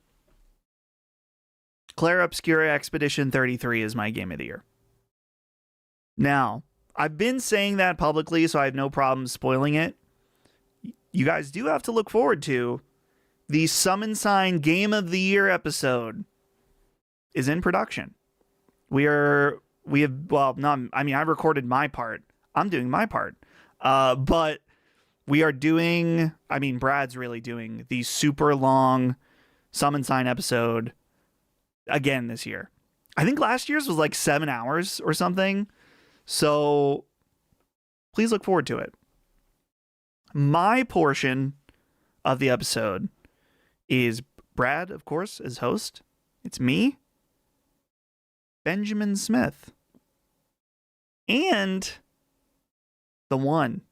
Obscura Expedition 33 is my game of the year. Now, I've been saying that publicly, so I have no problem spoiling it. You guys do have to look forward to the Summon Sign Game of the Year episode is in production. I've recorded my part. I'm doing my part. But we are doing, Brad's really doing the super long Summon Sign episode again this year. I think last year's was like 7 hours or something. So please look forward to it. My portion of the episode is Brad, of course, as host. It's me, Benjamin Smith, and the one,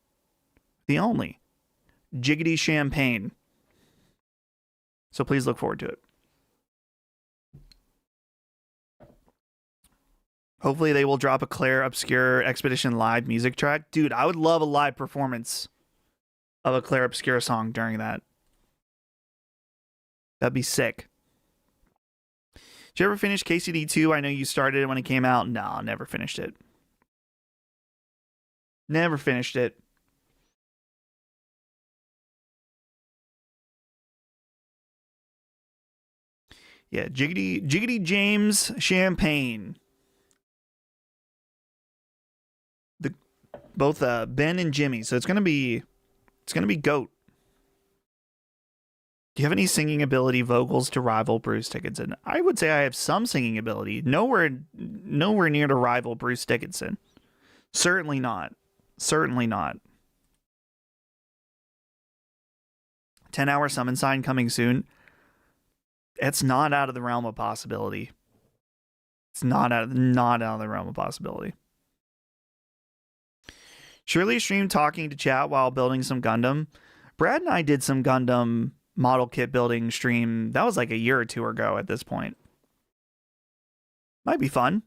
the only, Jiggity Champagne. So please look forward to it. Hopefully they will drop a Clair Obscura Expedition live music track. Dude, I would love a live performance of a Clair Obscura song during that. That'd be sick. Did you ever finish KCD 2? I know you started it when it came out. No, never finished it. Never finished it. Yeah, Jiggity James Champagne. Both Ben and Jimmy. So it's gonna be GOAT. Do you have any singing ability vocals to rival Bruce Dickinson? I would say I have some singing ability. Nowhere near to rival Bruce Dickinson. Certainly not. Certainly not. 10-hour summon sign coming soon. It's not out of the realm of possibility. It's not out of the realm of possibility. Surely stream talking to chat while building some Gundam. Brad and I did some Gundam model kit building stream. That was like a year or two ago at this point. Might be fun.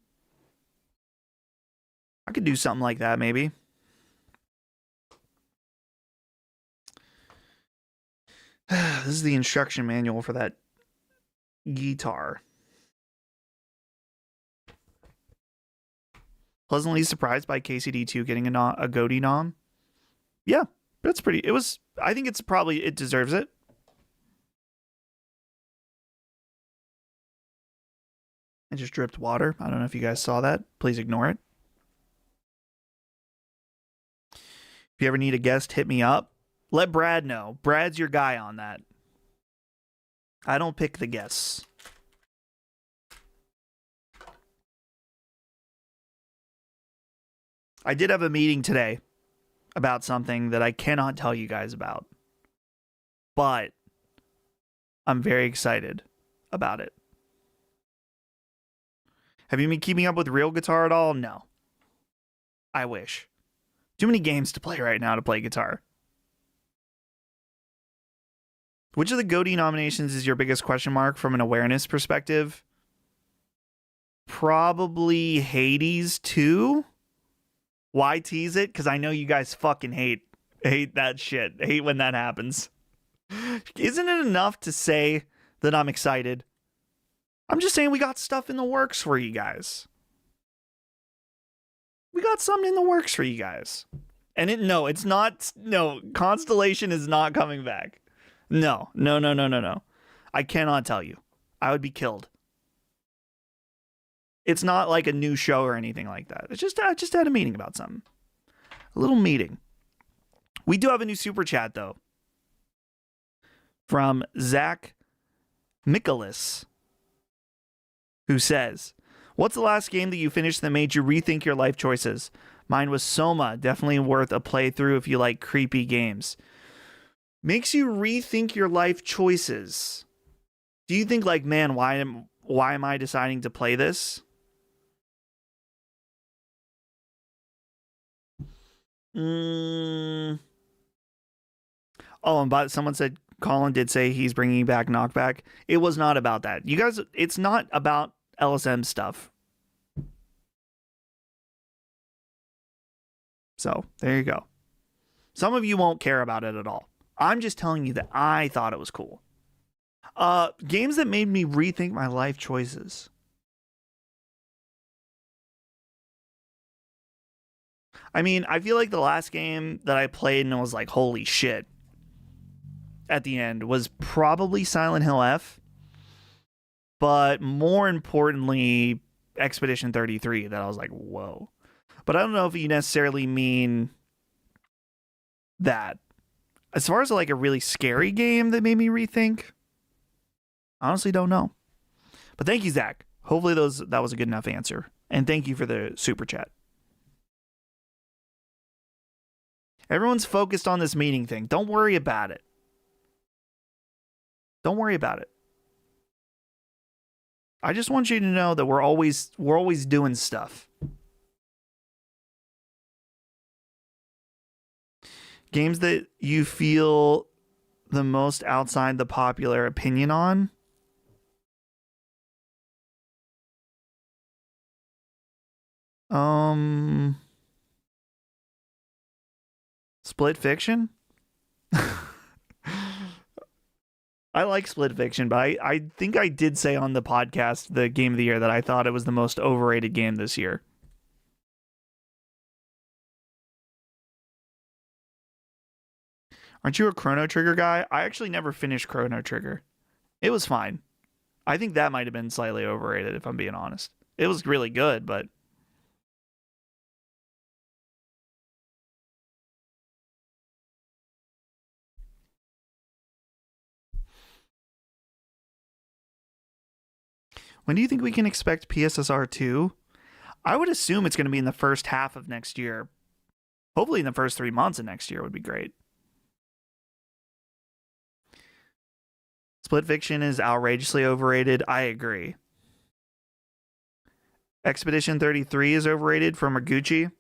I could do something like that maybe. This is the instruction manual for that guitar. Pleasantly surprised by KCD2 getting a Goaty nom. Yeah, that's pretty. I think it deserves it. I just dripped water. I don't know if you guys saw that. Please ignore it. If you ever need a guest, hit me up. Let Brad know. Brad's your guy on that. I don't pick the guests. I did have a meeting today about something that I cannot tell you guys about. But I'm very excited about it. Have you been keeping up with Real Guitar at all? No. I wish. Too many games to play right now to play guitar. Which of the GOTY nominations is your biggest question mark from an awareness perspective? Probably Hades 2. Why tease it? Because I know you guys fucking hate that shit. Hate when that happens. Isn't it enough to say that I'm excited? I'm just saying we got stuff in the works for you guys. We got something in the works for you guys. And it's not. No, Constellation is not coming back. No. I cannot tell you. I would be killed. It's not like a new show or anything like that. It's just I just had a meeting about something. A little meeting. We do have a new super chat though. From Zach Michaelis, who says, "What's the last game that you finished that made you rethink your life choices? Mine was Soma. Definitely worth a playthrough if you like creepy games." Makes you rethink your life choices. Do you think like, man, why am I deciding to play this? Oh, and someone said Colin did say he's bringing back Knockback. It was not about that. You guys, it's not about LSM stuff. So, there you go. Some of you won't care about it at all. I'm just telling you that I thought it was cool. Games that made me rethink my life choices. I mean, I feel like the last game that I played and was like, holy shit, at the end was probably Silent Hill F. But more importantly, Expedition 33, that I was like, whoa. But I don't know if you necessarily mean that. As far as like a really scary game that made me rethink, honestly don't know. But thank you, Zach. Hopefully that was a good enough answer. And thank you for the super chat. Everyone's focused on this meeting thing. Don't worry about it. Don't worry about it. I just want you to know that we're always doing stuff. Games that you feel the most outside the popular opinion on? Split Fiction? I like Split Fiction, but I think I did say on the podcast, the game of the year, that I thought it was the most overrated game this year. Aren't you a Chrono Trigger guy? I actually never finished Chrono Trigger. It was fine. I think that might have been slightly overrated, if I'm being honest. It was really good, but when do you think we can expect PSSR 2? I would assume it's going to be in the first half of next year. Hopefully in the first 3 months of next year would be great. Split Fiction is outrageously overrated. I agree. Expedition 33 is overrated from Raguchi.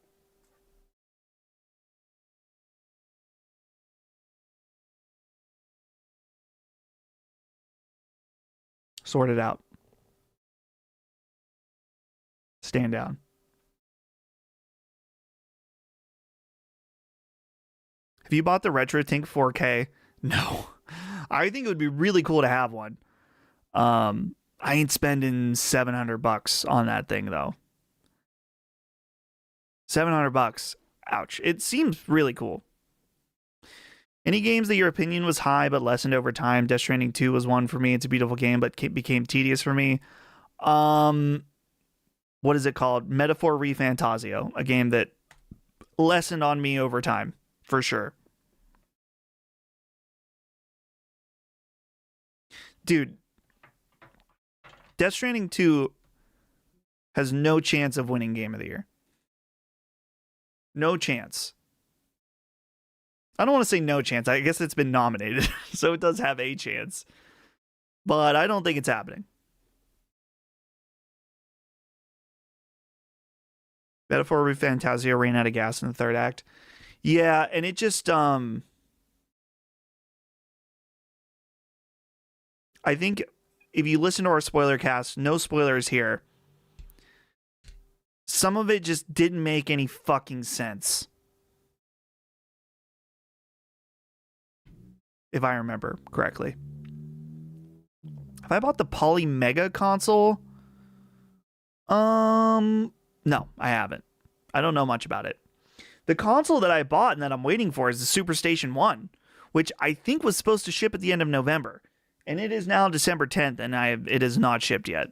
Sort it out. Stand down. Have you bought the RetroTink 4K? No. I think it would be really cool to have one. I ain't spending $700 on that thing though. $700. Ouch. It seems really cool. Any games that your opinion was high but lessened over time? Death Stranding 2 was one for me. It's a beautiful game, but became tedious for me. What is it called? Metaphor ReFantasio, a game that lessened on me over time, for sure. Dude, Death Stranding 2 has no chance of winning Game of the Year. No chance. I don't want to say no chance. I guess it's been nominated, so it does have a chance. But I don't think it's happening. Metaphor ReFantasio ran out of gas in the third act. Yeah, and it just I think if you listen to our spoiler cast, no spoilers here. Some of it just didn't make any fucking sense. If I remember correctly. Have I bought the Poly Mega console? No, I haven't. I don't know much about it. The console that I bought and that I'm waiting for is the Superstation 1, which I think was supposed to ship at the end of November. And it is now December 10th, and it is not shipped yet.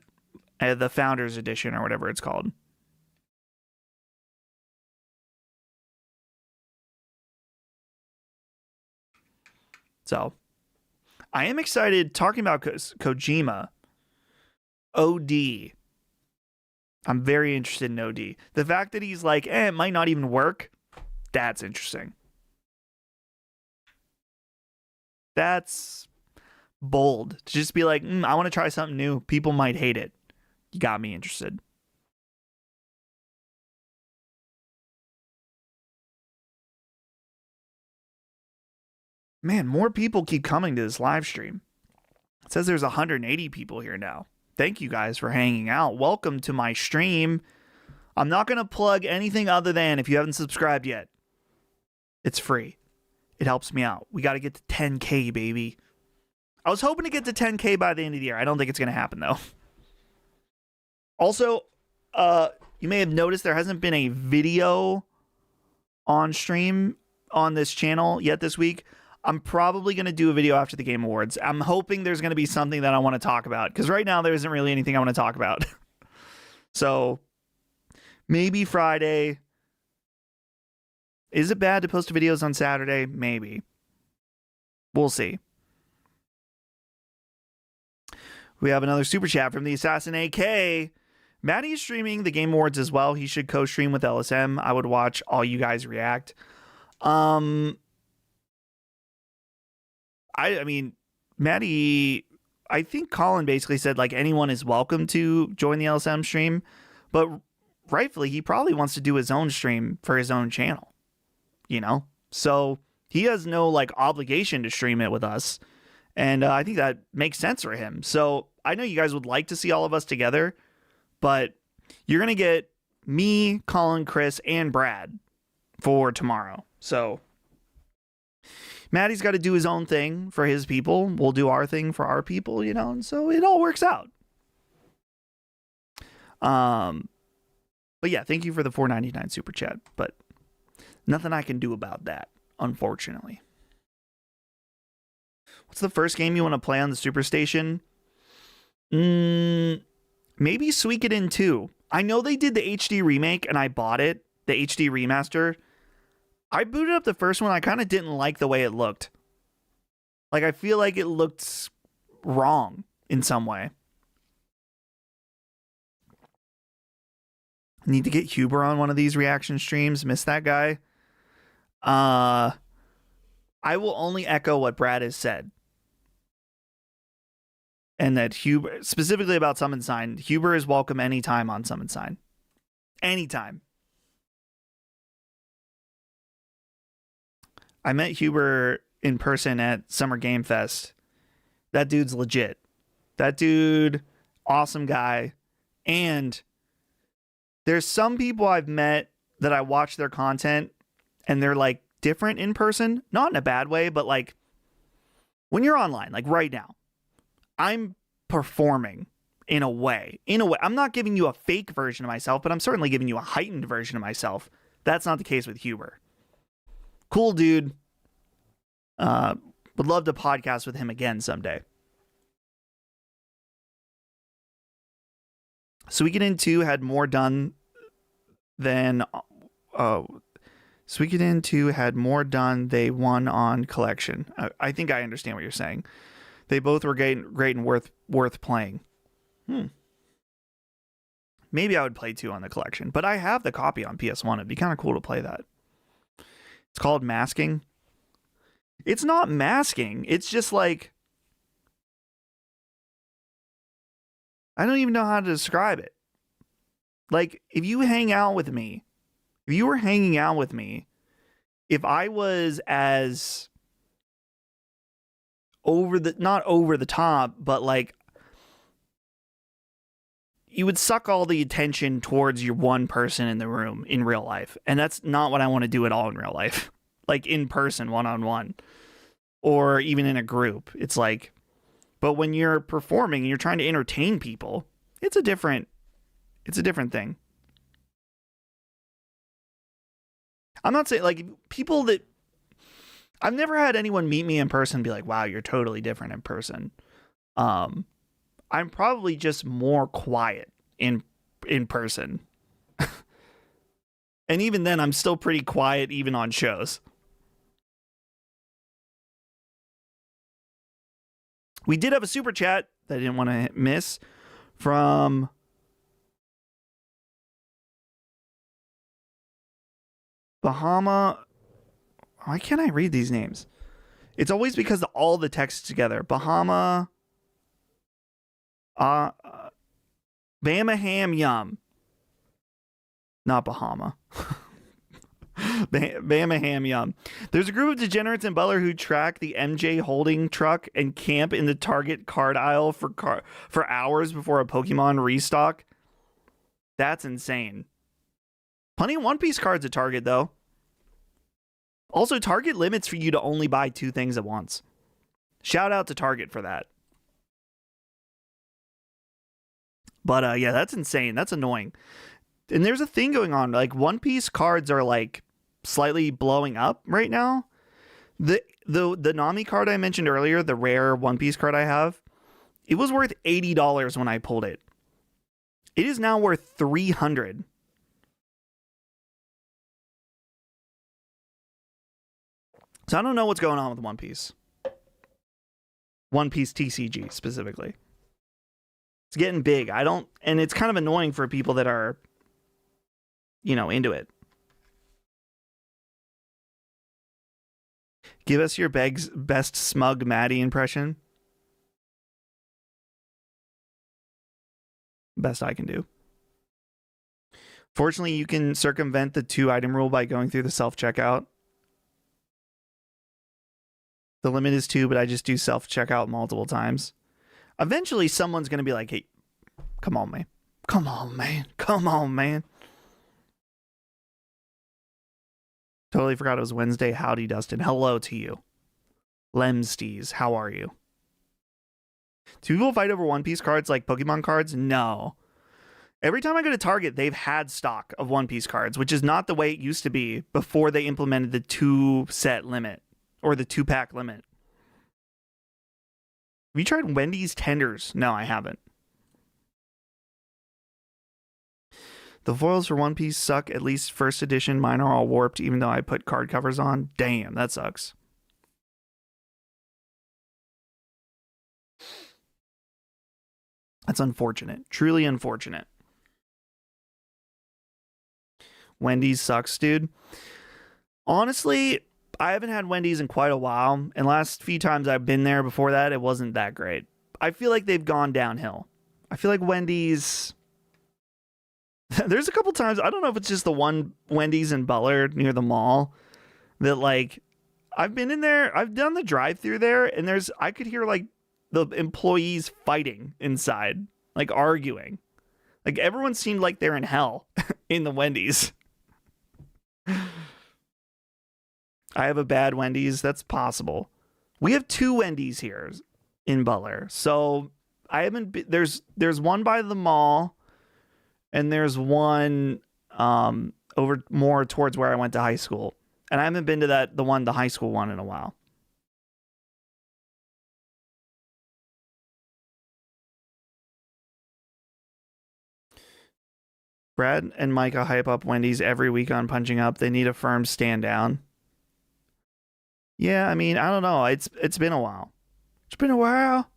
The Founders Edition, or whatever it's called. So, I am excited talking about Kojima. OD. I'm very interested in OD. The fact that he's like, it might not even work, that's interesting. That's bold. To just be like, I want to try something new. People might hate it. You got me interested. Man, more people keep coming to this live stream. It says there's 180 people here now. Thank you guys for hanging out. Welcome to my stream. I'm not going to plug anything other than if you haven't subscribed yet, it's free. It helps me out. We got to get to 10K, baby. I was hoping to get to 10K by the end of the year. I don't think it's going to happen, though. Also, you may have noticed there hasn't been a video on stream on this channel yet this week. I'm probably going to do a video after the Game Awards. I'm hoping there's going to be something that I want to talk about, because right now there isn't really anything I want to talk about. So maybe Friday. Is it bad to post videos on Saturday? Maybe. We'll see. We have another super chat from the Assassin AK. Maddie is streaming the Game Awards as well. He should co-stream with LSM. I would watch all you guys react. I mean, Maddie, I think Colin basically said, like, anyone is welcome to join the LSM stream, but rightfully, he probably wants to do his own stream for his own channel, you know? So he has no, like, obligation to stream it with us, and I think that makes sense for him. So I know you guys would like to see all of us together, but you're going to get me, Colin, Chris, and Brad for tomorrow. So Maddie's got to do his own thing for his people. We'll do our thing for our people, and so it all works out. But yeah, thank you for the $4.99 super chat, but nothing I can do about that, unfortunately. What's the first game you want to play on the Superstation? Maybe Suikoden 2. I know they did the HD remake and I bought it, the HD remaster. I booted up the first one. I kind of didn't like the way it looked. Like, I feel like it looked wrong in some way. Need to get Huber on one of these reaction streams. Miss that guy. I will only echo what Brad has said. And that Huber, specifically about Summon Sign, Huber is welcome anytime on Summon Sign. Anytime. I met Huber in person at Summer Game Fest. That dude's legit. That dude, awesome guy. And there's some people I've met that I watch their content and they're like different in person. Not in a bad way, but like when you're online, like right now, I'm performing in a way. I'm not giving you a fake version of myself, but I'm certainly giving you a heightened version of myself. That's not the case with Huber. Cool dude. Would love to podcast with him again someday. Suikoden 2 had more done than Suikoden 2 had more done they won on collection. I think I understand what you're saying. They both were great and worth playing. Maybe I would play 2 on the collection, but I have the copy on PS1. It'd be kind of cool to play that. It's called masking. It's not masking. It's just like, I don't even know how to describe it. Like, if you were hanging out with me, if I was as not over the top, but like, you would suck all the attention towards your one person in the room in real life. And that's not what I want to do at all in real life. Like in person, one-on-one, or even in a group. It's like, but when you're performing and you're trying to entertain people, it's a different thing. I'm not saying like people that I've never had anyone meet me in person and be like, wow, you're totally different in person. I'm probably just more quiet in person. And even then, I'm still pretty quiet even on shows. We did have a super chat that I didn't want to miss from Bahama. Why can't I read these names? It's always because of all the text together. Bahama. Bama Ham Yum. Not Bahama. Bama Ham Yum. There's a group of degenerates in Butler who track the MJ holding truck and camp in the Target card aisle for hours before a Pokemon restock. That's insane. Plenty of One Piece cards at Target, though. Also, Target limits for you to only buy 2 things at once. Shout out to Target for that. But yeah, that's insane. That's annoying. And there's a thing going on. Like, One Piece cards are like slightly blowing up right now. The Nami card I mentioned earlier, the rare One Piece card I have, it was worth $80 when I pulled it. It is now worth $300. So I don't know what's going on with One Piece. One Piece TCG specifically. It's getting big. And it's kind of annoying for people that are, into it. Give us your best smug Maddie impression. Best I can do. Fortunately, you can circumvent the 2-item rule by going through the self-checkout. The limit is 2, but I just do self-checkout multiple times. Eventually, someone's going to be like, hey, come on, man. Come on, man. Come on, man. Totally forgot it was Wednesday. Howdy, Dustin. Hello to you. Lemsties, how are you? Do people fight over One Piece cards like Pokemon cards? No. Every time I go to Target, they've had stock of One Piece cards, which is not the way it used to be before they implemented the 2-set limit or the 2-pack limit. Have you tried Wendy's tenders? No, I haven't. The foils for One Piece suck, at least first edition. Mine are all warped, even though I put card covers on. Damn, that sucks. That's unfortunate. Truly unfortunate. Wendy's sucks, dude. Honestly, I haven't had Wendy's in quite a while, and last few times I've been there before that, it wasn't that great. I feel like they've gone downhill. I feel like Wendy's... There's a couple times, I don't know if it's just the one Wendy's in Butler near the mall, that like, I've been in there, I've done the drive-thru there, and I could hear like the employees fighting inside, like arguing. Like everyone seemed like they're in hell in the Wendy's. I have a bad Wendy's. That's possible. We have 2 Wendy's here in Butler. So I haven't been, there's one by the mall and there's one over more towards where I went to high school. And I haven't been to the high school one in a while. Brad and Micah hype up Wendy's every week on Punching Up. They need a firm stand down. Yeah, I mean, I don't know. It's been a while. It's been a while.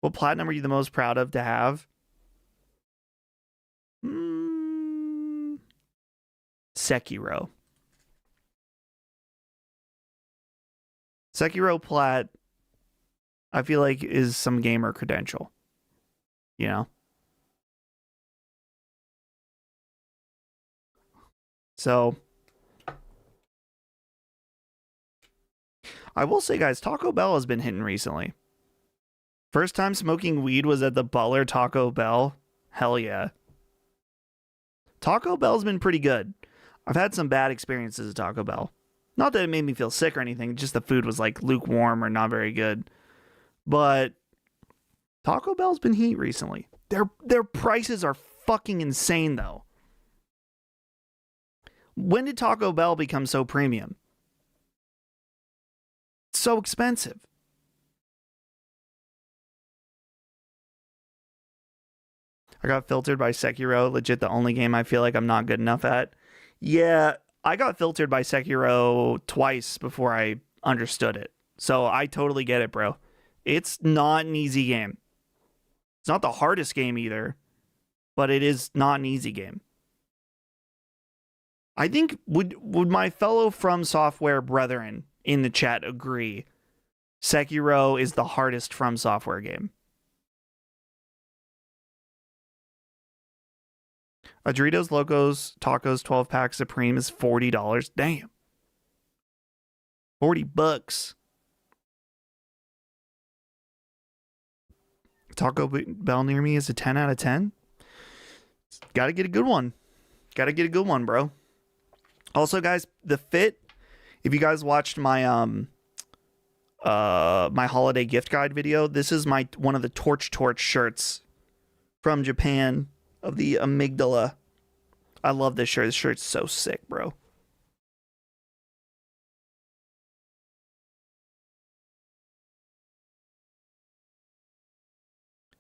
What platinum are you the most proud of to have? Sekiro. Sekiro plat, I feel like, is some gamer credential. You know? So, I will say, guys, Taco Bell has been hitting recently. First time smoking weed was at the Butler Taco Bell. Hell yeah. Taco Bell's been pretty good. I've had some bad experiences at Taco Bell. Not that it made me feel sick or anything, just the food was like lukewarm or not very good. But Taco Bell's been heat recently. Their prices are fucking insane though. When did Taco Bell become so premium? It's so expensive. I got filtered by Sekiro, legit the only game I feel like I'm not good enough at. Yeah, I got filtered by Sekiro twice before I understood it. So I totally get it, bro. It's not an easy game. It's not the hardest game either, but it is not an easy game. I think would my fellow From Software brethren in the chat agree Sekiro is the hardest From Software game? A Doritos Locos Tacos 12-pack Supreme is $40. Damn. $40. Taco Bell near me is a 10 out of 10. Gotta get a good one. Gotta get a good one, bro. Also, guys, the fit. If you guys watched my my holiday gift guide video, this is one of the Torch shirts from Japan of the amygdala. I love this shirt. This shirt's so sick, bro.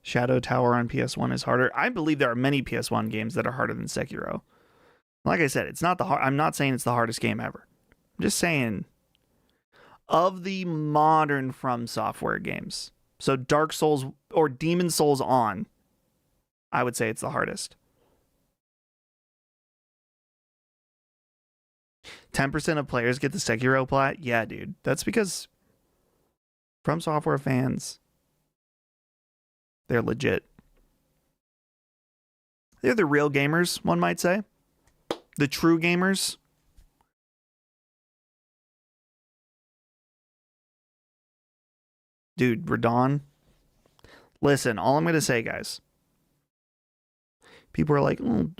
Shadow Tower on PS1 is harder. I believe there are many PS1 games that are harder than Sekiro. Like I said, it's not I'm not saying it's the hardest game ever. I'm just saying of the modern From Software games. So Dark Souls or Demon Souls on, I would say it's the hardest. 10% of players get the Sekiro plat? Yeah, dude. That's because From Software fans, they're legit. They're the real gamers, one might say. The true gamers. Dude, Radon. Listen, all I'm going to say, guys. People are like, oh,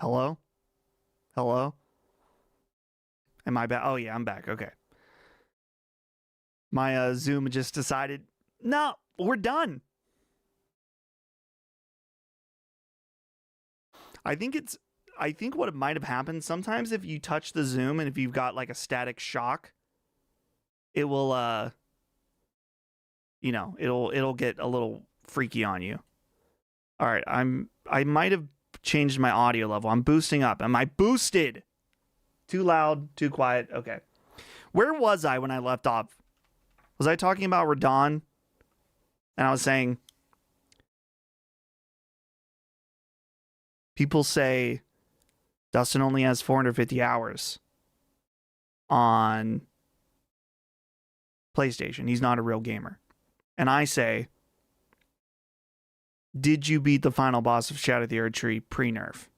Hello? Hello? Am I back? Oh, yeah, I'm back. Okay. My Zoom just decided, no, we're done. I think what might have happened sometimes if you touch the Zoom and if you've got like a static shock, it will it'll get a little freaky on you. All right, I might have changed my audio level. I'm boosting up. Am I boosted? Too loud, too quiet. Okay. Where was I when I left off? Was I talking about Radon? And I was saying people say Dustin only has 450 hours on PlayStation. He's not a real gamer. And I say, did you beat the final boss of Shadow of the Erdtree pre-nerf?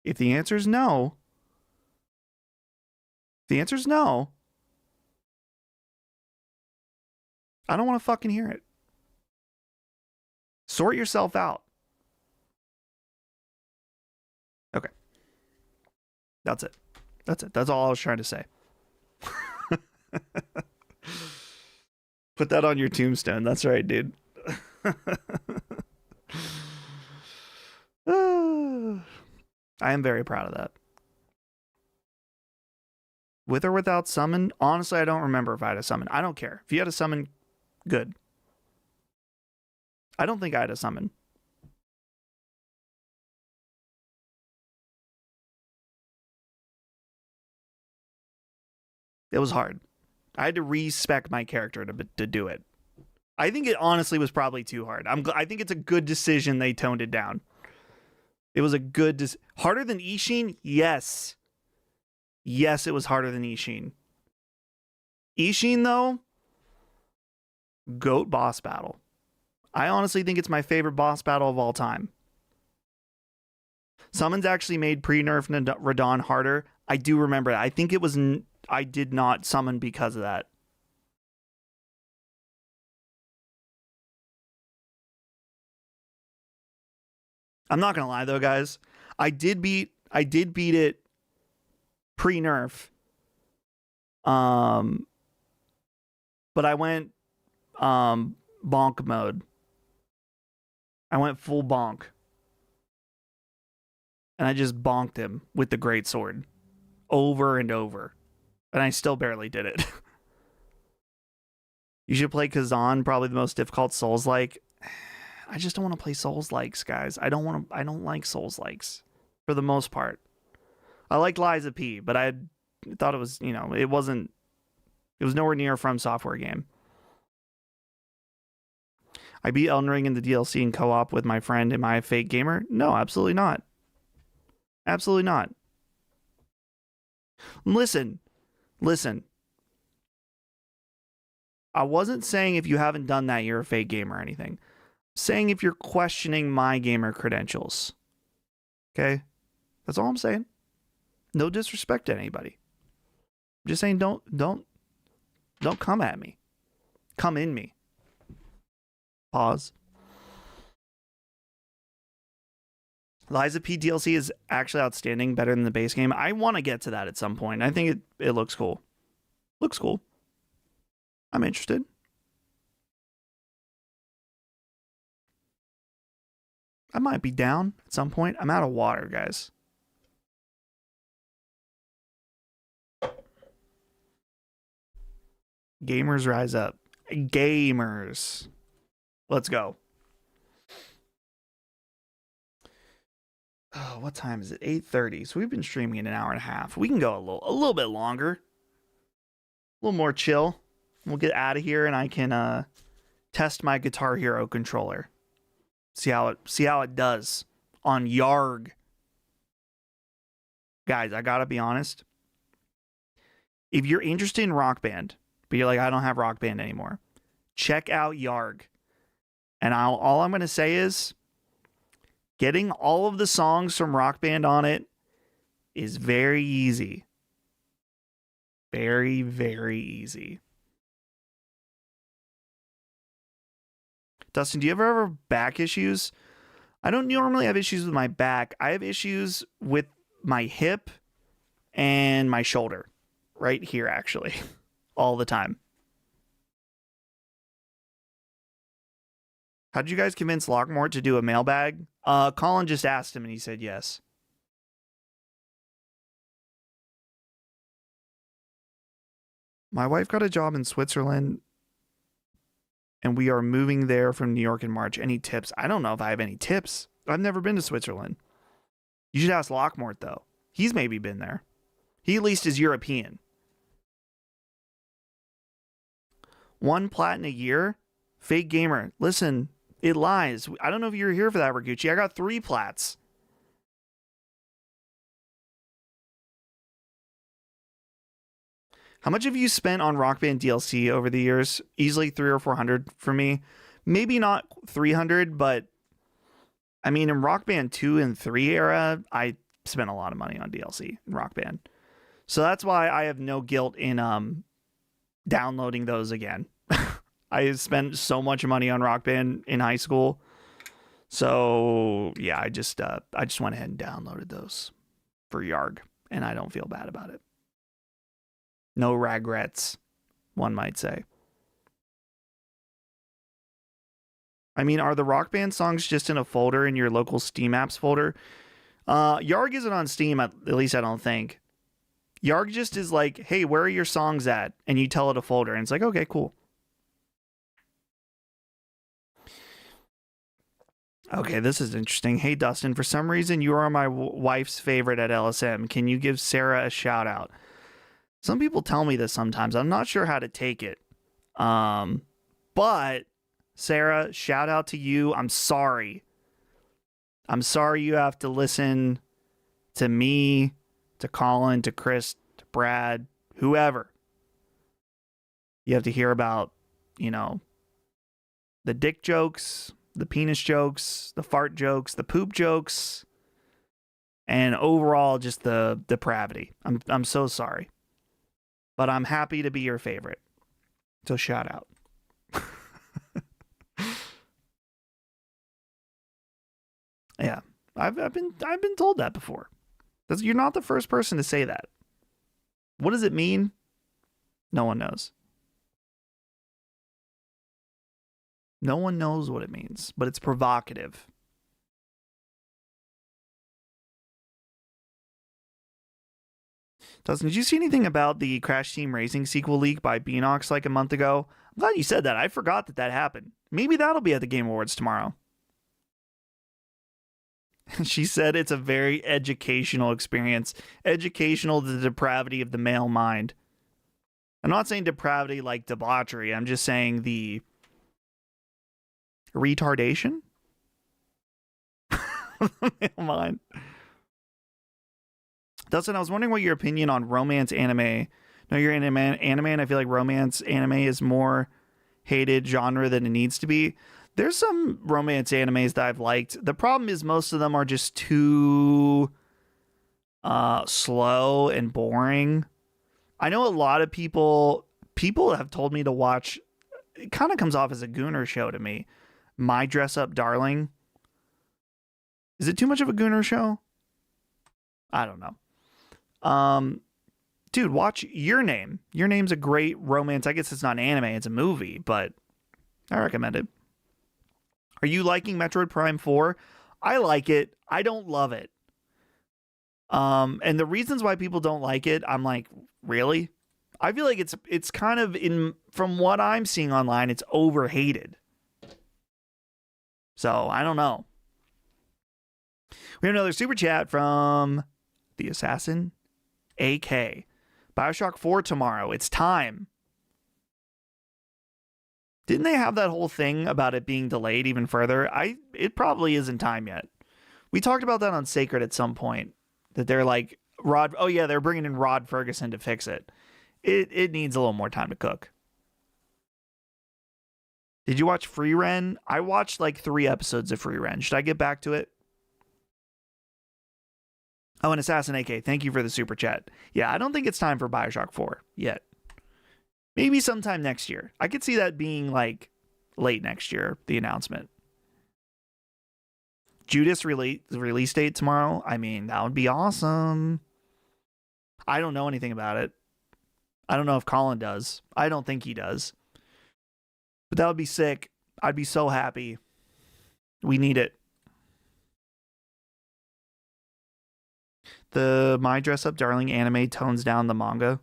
If the answer is no, I don't want to fucking hear it. Sort yourself out. Okay. That's it. That's all I was trying to say. Put that on your tombstone. That's right, dude. I am very proud of that. With or without summon, honestly, I don't remember if I had a summon. I don't care. If you had a summon, good. I don't think I had a summon. It was hard. I had to respec my character to do it. I think it honestly was probably too hard. I think it's a good decision they toned it down. It was a good harder than Ishin? Yes. Yes, it was harder than Ishin. Ishin, though, GOAT boss battle. I honestly think it's my favorite boss battle of all time. Summons actually made pre-nerf Radon harder. I do remember that. I think it was... I did not summon because of that. I'm not gonna lie though, guys. I did beat it pre-nerf. But I went bonk mode. I went full bonk. And I just bonked him with the great sword over and over. And I still barely did it. You should play Kazan, probably the most difficult Souls-like. I just don't want to play Souls-likes, guys. I don't like Souls-likes for the most part. I liked Liza P, but I thought it was, it was nowhere near a From Software game. I beat Elden Ring in the DLC in co-op with my friend. Am I a fake gamer? No, absolutely not. Absolutely not. Listen. I wasn't saying if you haven't done that, you're a fake gamer or anything. I'm saying if you're questioning my gamer credentials. Okay? That's all I'm saying. No disrespect to anybody. I'm just saying don't come at me. Come in me. Pause. Liza P DLC is actually outstanding, better than the base game. I want to get to that at some point. I think it looks cool. Looks cool. I'm interested. I might be down at some point. I'm out of water, guys. Gamers rise up. Gamers. Let's go. Oh, what time is it? 8:30. So we've been streaming in an hour and a half. We can go a little bit longer. A little more chill. We'll get out of here and I can test my Guitar Hero controller. See how it does on Yarg. Guys, I gotta be honest. If you're interested in Rock Band, but you're like, I don't have Rock Band anymore, check out Yarg. And all I'm gonna say is, getting all of the songs from Rock Band on it is very easy. Very, very easy. Dustin, do you ever have back issues? I don't normally have issues with my back. I have issues with my hip and my shoulder. Right here, actually. All the time. How did you guys convince Lockmort to do a mailbag? Colin just asked him and he said yes. My wife got a job in Switzerland and we are moving there from New York in March. Any tips? I don't know if I have any tips. I've never been to Switzerland. You should ask Lockmort, though. He's maybe been there. He at least is European. 1 plat in a year? Fake gamer. Listen, it lies. I don't know if you were here for that, Ragucci. I got 3 plats. How much have you spent on Rock Band DLC over the years? Easily 300 or 400 for me. Maybe not 300, but I mean, in Rock Band 2 and 3 era, I spent a lot of money on DLC in Rock Band. So that's why I have no guilt in downloading those again. I spent so much money on Rock Band in high school. So yeah, I just went ahead and downloaded those for Yarg, and I don't feel bad about it. No regrets, one might say. I mean, are the Rock Band songs just in a folder in your local Steam apps folder? Yarg isn't on Steam, at least I don't think. Yarg just is like, hey, where are your songs at? And you tell it a folder, and it's like, okay, cool. Okay, this is interesting. Hey, Dustin, for some reason, you are my wife's favorite at LSM. Can you give Sarah a shout out? Some people tell me this sometimes. I'm not sure how to take it. But Sarah, shout out to you. I'm sorry. I'm sorry you have to listen to me, to Colin, to Chris, to Brad, whoever. You have to hear about, the dick jokes, the penis jokes, the fart jokes, the poop jokes, and overall just the depravity. I'm so sorry. But I'm happy to be your favorite. So shout out. Yeah, I've been told that before. You're not the first person to say that. What does it mean? No one knows. No one knows what it means, but it's provocative. Dustin, did you see anything about the Crash Team Racing sequel leak by Beanox like a month ago? I'm glad you said that. I forgot that happened. Maybe that'll be at the Game Awards tomorrow. She said it's a very educational experience. Educational to the depravity of the male mind. I'm not saying depravity like debauchery. I'm just saying the retardation of the male mind. Dustin, I was wondering what your opinion on romance anime. No, you're anime, and I feel like romance anime is more hated genre than it needs to be. There's some romance animes that I've liked. The problem is most of them are just too slow and boring. I know a lot of people have told me to watch. It kind of comes off as a gooner show to me. My Dress Up Darling. Is it too much of a gooner show? I don't know. Dude, watch Your Name. Your Name's a great romance. I guess it's not an anime, it's a movie, but I recommend it. Are you liking Metroid Prime 4? I like it. I don't love it. And the reasons why people don't like it, I'm like, really? I feel like it's kind of from what I'm seeing online, it's overhated. So, I don't know. We have another super chat from the Assassin AK. BioShock 4 tomorrow. It's time. Didn't they have that whole thing about it being delayed even further? It probably isn't time yet. We talked about that on Sacred at some point. That they're like, they're bringing in Rod Ferguson to fix it. It needs a little more time to cook. Did you watch Free Ren? I watched like 3 episodes of Free Ren. Should I get back to it? Oh, and Assassin AK, thank you for the super chat. Yeah, I don't think it's time for BioShock 4 yet. Maybe sometime next year. I could see that being like late next year, the announcement. Judas release date tomorrow. I mean, that would be awesome. I don't know anything about it. I don't know if Colin does. I don't think he does. But that would be sick. I'd be so happy. We need it. The My Dress Up Darling anime tones down the manga.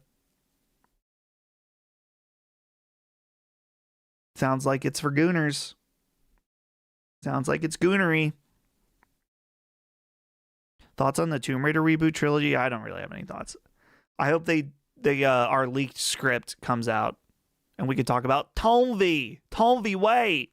Sounds like it's for gooners. Sounds like it's goonery. Thoughts on the Tomb Raider reboot trilogy? I don't really have any thoughts. I hope our leaked script comes out and we can talk about Tonvi. Tonvi, wait.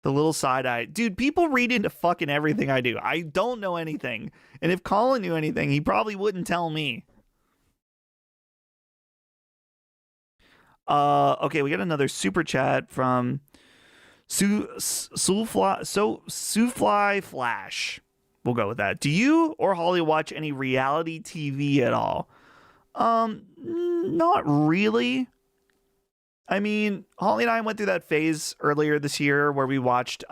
The little side eye. Dude, people read into fucking everything I do. I don't know anything. And if Colin knew anything, he probably wouldn't tell me. Okay, we got another super chat from Soulfly Flash. We'll go with that. Do you or Holly watch any reality TV at all? Not really. I mean, Holly and I went through that phase earlier this year where we watched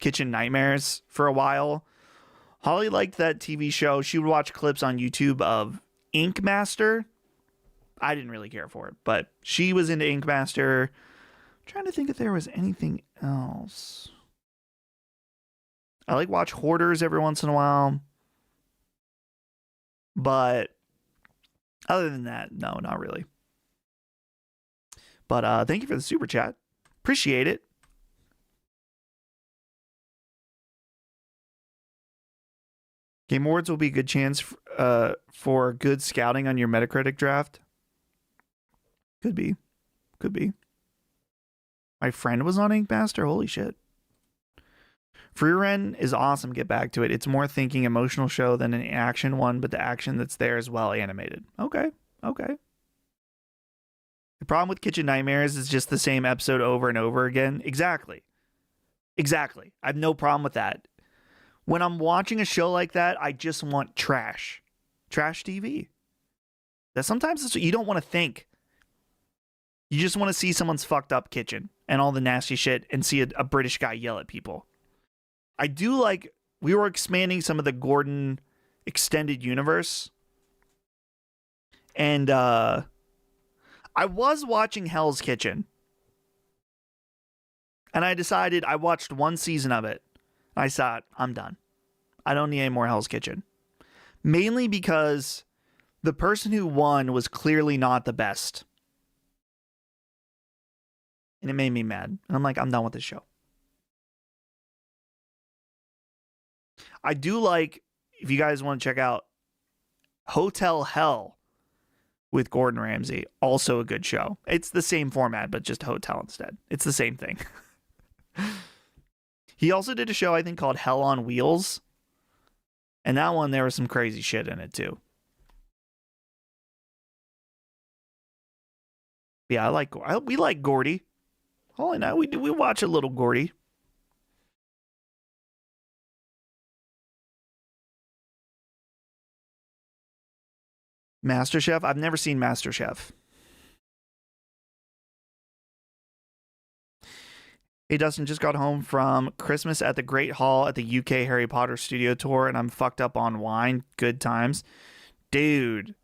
Kitchen Nightmares for a while. Holly liked that TV show. She would watch clips on YouTube of Ink Master. I didn't really care for it, but she was into Ink Master. I'm trying to think if there was anything else. I watch Hoarders every once in a while. But other than that, no, not really. But thank you for the super chat. Appreciate it. Game Awards will be a good chance for good scouting on your Metacritic draft. Could be. Could be. My friend was on Ink Master. Holy shit. Frieren is awesome. Get back to it. It's more thinking emotional show than an action one, but the action that's there is well animated. Okay. Okay. The problem with Kitchen Nightmares is just the same episode over and over again. Exactly. Exactly. I have no problem with that. When I'm watching a show like that, I just want trash. Trash TV. That sometimes it's, you don't want to think. You just want to see someone's fucked up kitchen and all the nasty shit and see a British guy yell at people. I do like, we were expanding some of the Gordon extended universe. And I was watching Hell's Kitchen. And I decided, I watched one season of it. I thought, I'm done. I don't need any more Hell's Kitchen. Mainly because the person who won was clearly not the best. And it made me mad. And I'm like, I'm done with this show. I do like, if you guys want to check out Hotel Hell with Gordon Ramsay, also a good show. It's the same format, but just a hotel instead. It's the same thing. He also did a show, I think, called Hell on Wheels. And that one, there was some crazy shit in it, too. Yeah, we like Gordy. Holy night, we watch a little Gordy. MasterChef? I've never seen MasterChef. Hey, Dustin, just got home from Christmas at the Great Hall at the UK Harry Potter studio tour, and I'm fucked up on wine. Good times. Dude,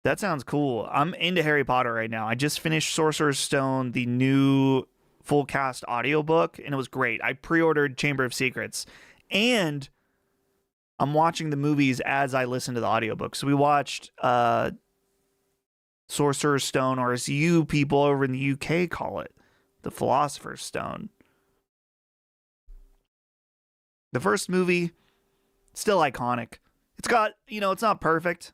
that sounds cool. I'm into Harry Potter right now. I just finished Sorcerer's Stone, the new full cast audiobook, and it was great. I pre-ordered Chamber of Secrets, and I'm watching the movies as I listen to the audiobook. So we watched Sorcerer's Stone, or as you people over in the UK call it, the Philosopher's Stone. The first movie, still iconic. It's got, it's not perfect,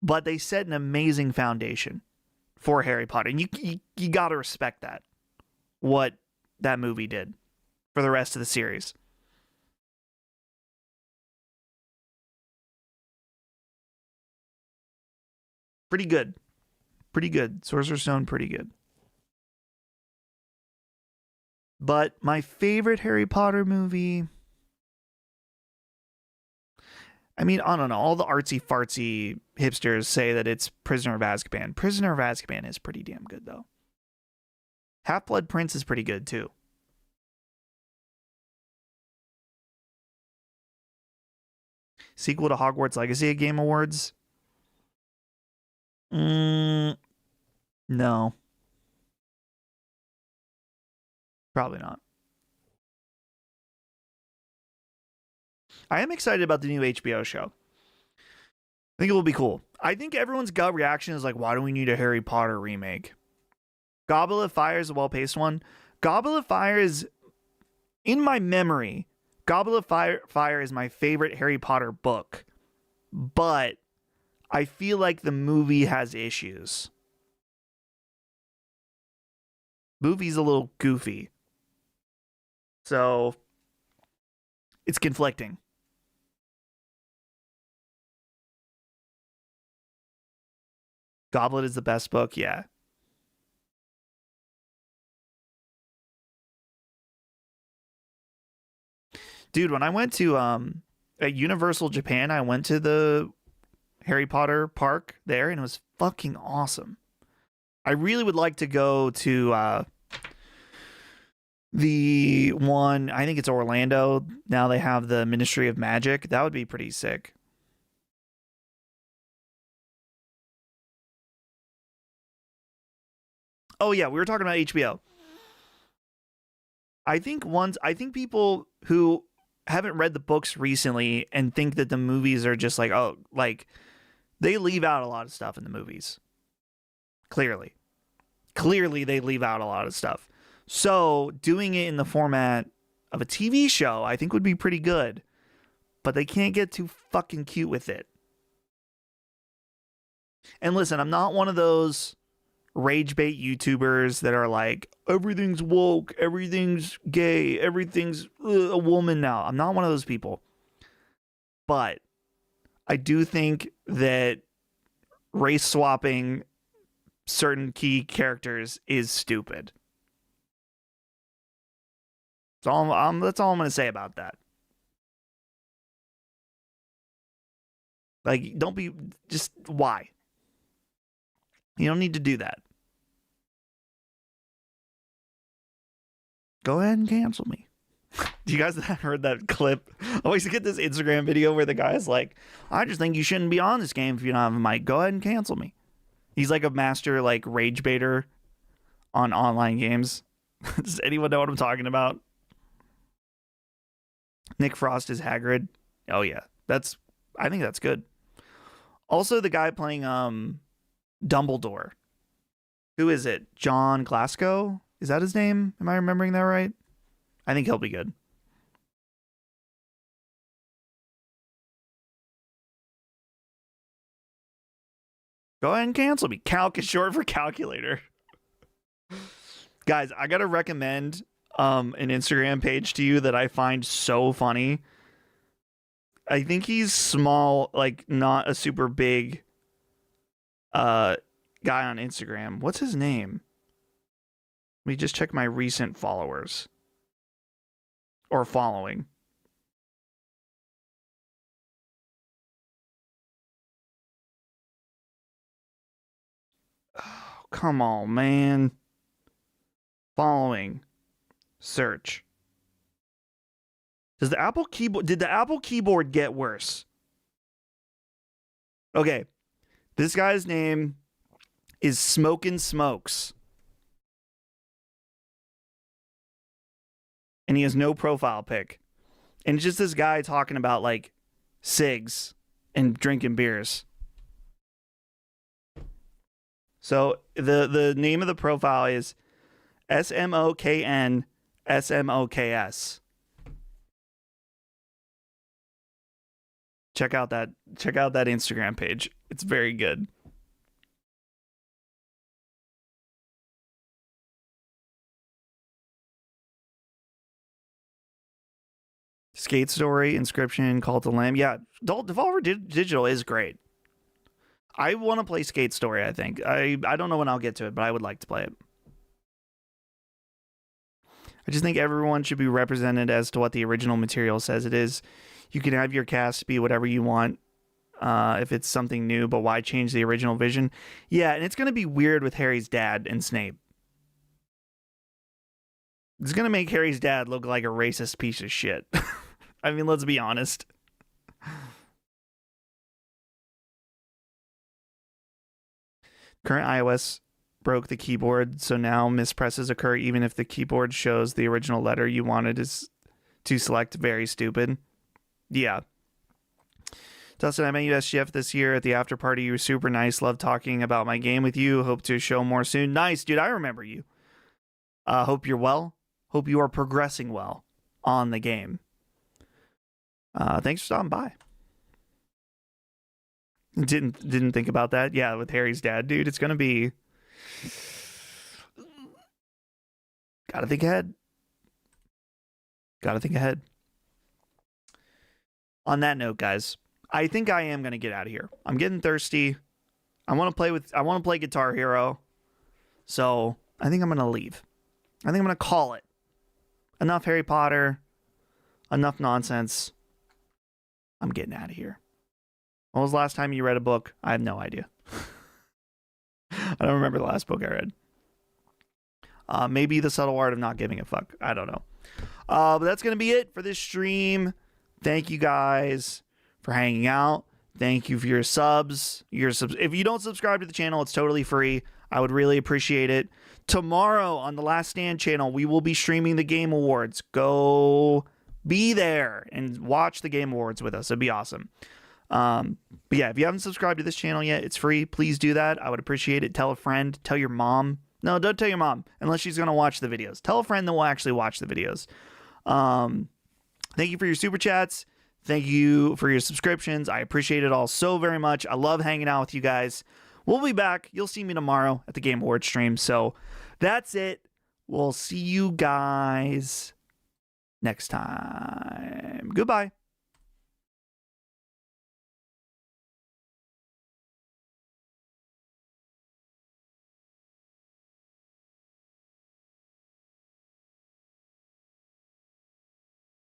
but they set an amazing foundation for Harry Potter. And you got to respect that, what that movie did for the rest of the series. Pretty good. Pretty good. Sorcerer's Stone, pretty good. But my favorite Harry Potter movie, I mean, I don't know. All the artsy fartsy hipsters say that it's Prisoner of Azkaban. Prisoner of Azkaban is pretty damn good, though. Half-Blood Prince is pretty good, too. Sequel to Hogwarts Legacy at Game Awards? No. Probably not. I am excited about the new HBO show. I think it will be cool. I think everyone's gut reaction is like, why do we need a Harry Potter remake? Goblet of Fire is a well-paced one. Goblet of Fire is, in my memory, Goblet of Fire is my favorite Harry Potter book. But I feel like the movie has issues. Movie's a little goofy. So, it's conflicting. Goblet is the best book, yeah. Dude, when I went to at Universal Japan, I went to the Harry Potter park there and it was fucking awesome. I really would like to go to the one, I think it's Orlando. Now they have the Ministry of Magic. That would be pretty sick. Oh yeah, we were talking about HBO. I think people who haven't read the books recently and think that the movies are just like, oh, like they leave out a lot of stuff in the movies. Clearly. Clearly they leave out a lot of stuff. So, doing it in the format of a TV show, I think would be pretty good. But they can't get too fucking cute with it. And listen, I'm not one of those rage bait YouTubers that are like, everything's woke, everything's gay, everything's a woman now. I'm not one of those people. But I do think that race swapping certain key characters is stupid. That's all I'm going to say about that. Like, don't be, just why? You don't need to do that. Go ahead and cancel me. Do you guys have heard that clip? I always get this Instagram video where the guy's like, I just think you shouldn't be on this game if you don't have a mic. Go ahead and cancel me. He's like a master like rage baiter on online games. Does anyone know what I'm talking about? Nick Frost is Hagrid. Oh yeah. I think that's good. Also the guy playing Dumbledore. Who is it? John Glasgow? Is that his name? Am I remembering that right? I think he'll be good. Go ahead and cancel me. Calc is short for calculator. Guys, I gotta recommend an Instagram page to you that I find so funny. I think he's small, like not a super big guy on Instagram. What's his name? Let me just check my recent followers. Or following. Oh, come on, man. Following. Search. Did the Apple keyboard get worse? Okay. This guy's name is Smokin' Smokes. And he has no profile pic. And it's just this guy talking about like cigs and drinking beers. So the name of the profile is SMOKN SMOKS. Check out that Instagram page. It's very good. Skate Story, Inscription, Call to Lamb. Yeah, Devolver Digital is great. I want to play Skate Story, I think. I don't know when I'll get to it, but I would like to play it. I just think everyone should be represented as to what the original material says it is. You can have your cast be whatever you want if it's something new, but why change the original vision? Yeah, and it's going to be weird with Harry's dad and Snape. It's going to make Harry's dad look like a racist piece of shit. I mean, let's be honest. Current iOS broke the keyboard, so now mispresses occur even if the keyboard shows the original letter you wanted to select. Very stupid. Yeah. Dustin, I met you SGF this year at the after party. You were super nice. Love talking about my game with you. Hope to show more soon. Nice, dude. I remember you. Hope you're well. Hope you are progressing well on the game. Thanks for stopping by. Didn't think about that. Yeah, with Harry's dad, dude, it's gonna be. Gotta think ahead. Gotta think ahead. On that note, guys, I think I am gonna get out of here. I'm getting thirsty. I want to play Guitar Hero. So I think I'm gonna leave. I think I'm gonna call it. Enough Harry Potter. Enough nonsense. I'm getting out of here. When was the last time you read a book? I have no idea. I don't remember the last book I read. Maybe The Subtle Art of Not Giving a Fuck. I don't know. But that's going to be it for this stream. Thank you guys for hanging out. Thank you for your subs. If you don't subscribe to the channel, it's totally free. I would really appreciate it. Tomorrow on the Last Stand channel, we will be streaming the Game Awards. Go be there and watch the Game Awards with us. It'd be awesome. But yeah, if you haven't subscribed to this channel yet, it's free. Please do that. I would appreciate it. Tell a friend. Tell your mom. No, don't tell your mom unless she's going to watch the videos. Tell a friend that will actually watch the videos. Thank you for your super chats. Thank you for your subscriptions. I appreciate it all so very much. I love hanging out with you guys. We'll be back. You'll see me tomorrow at the Game Awards stream. So that's it. We'll see you guys next time. Goodbye.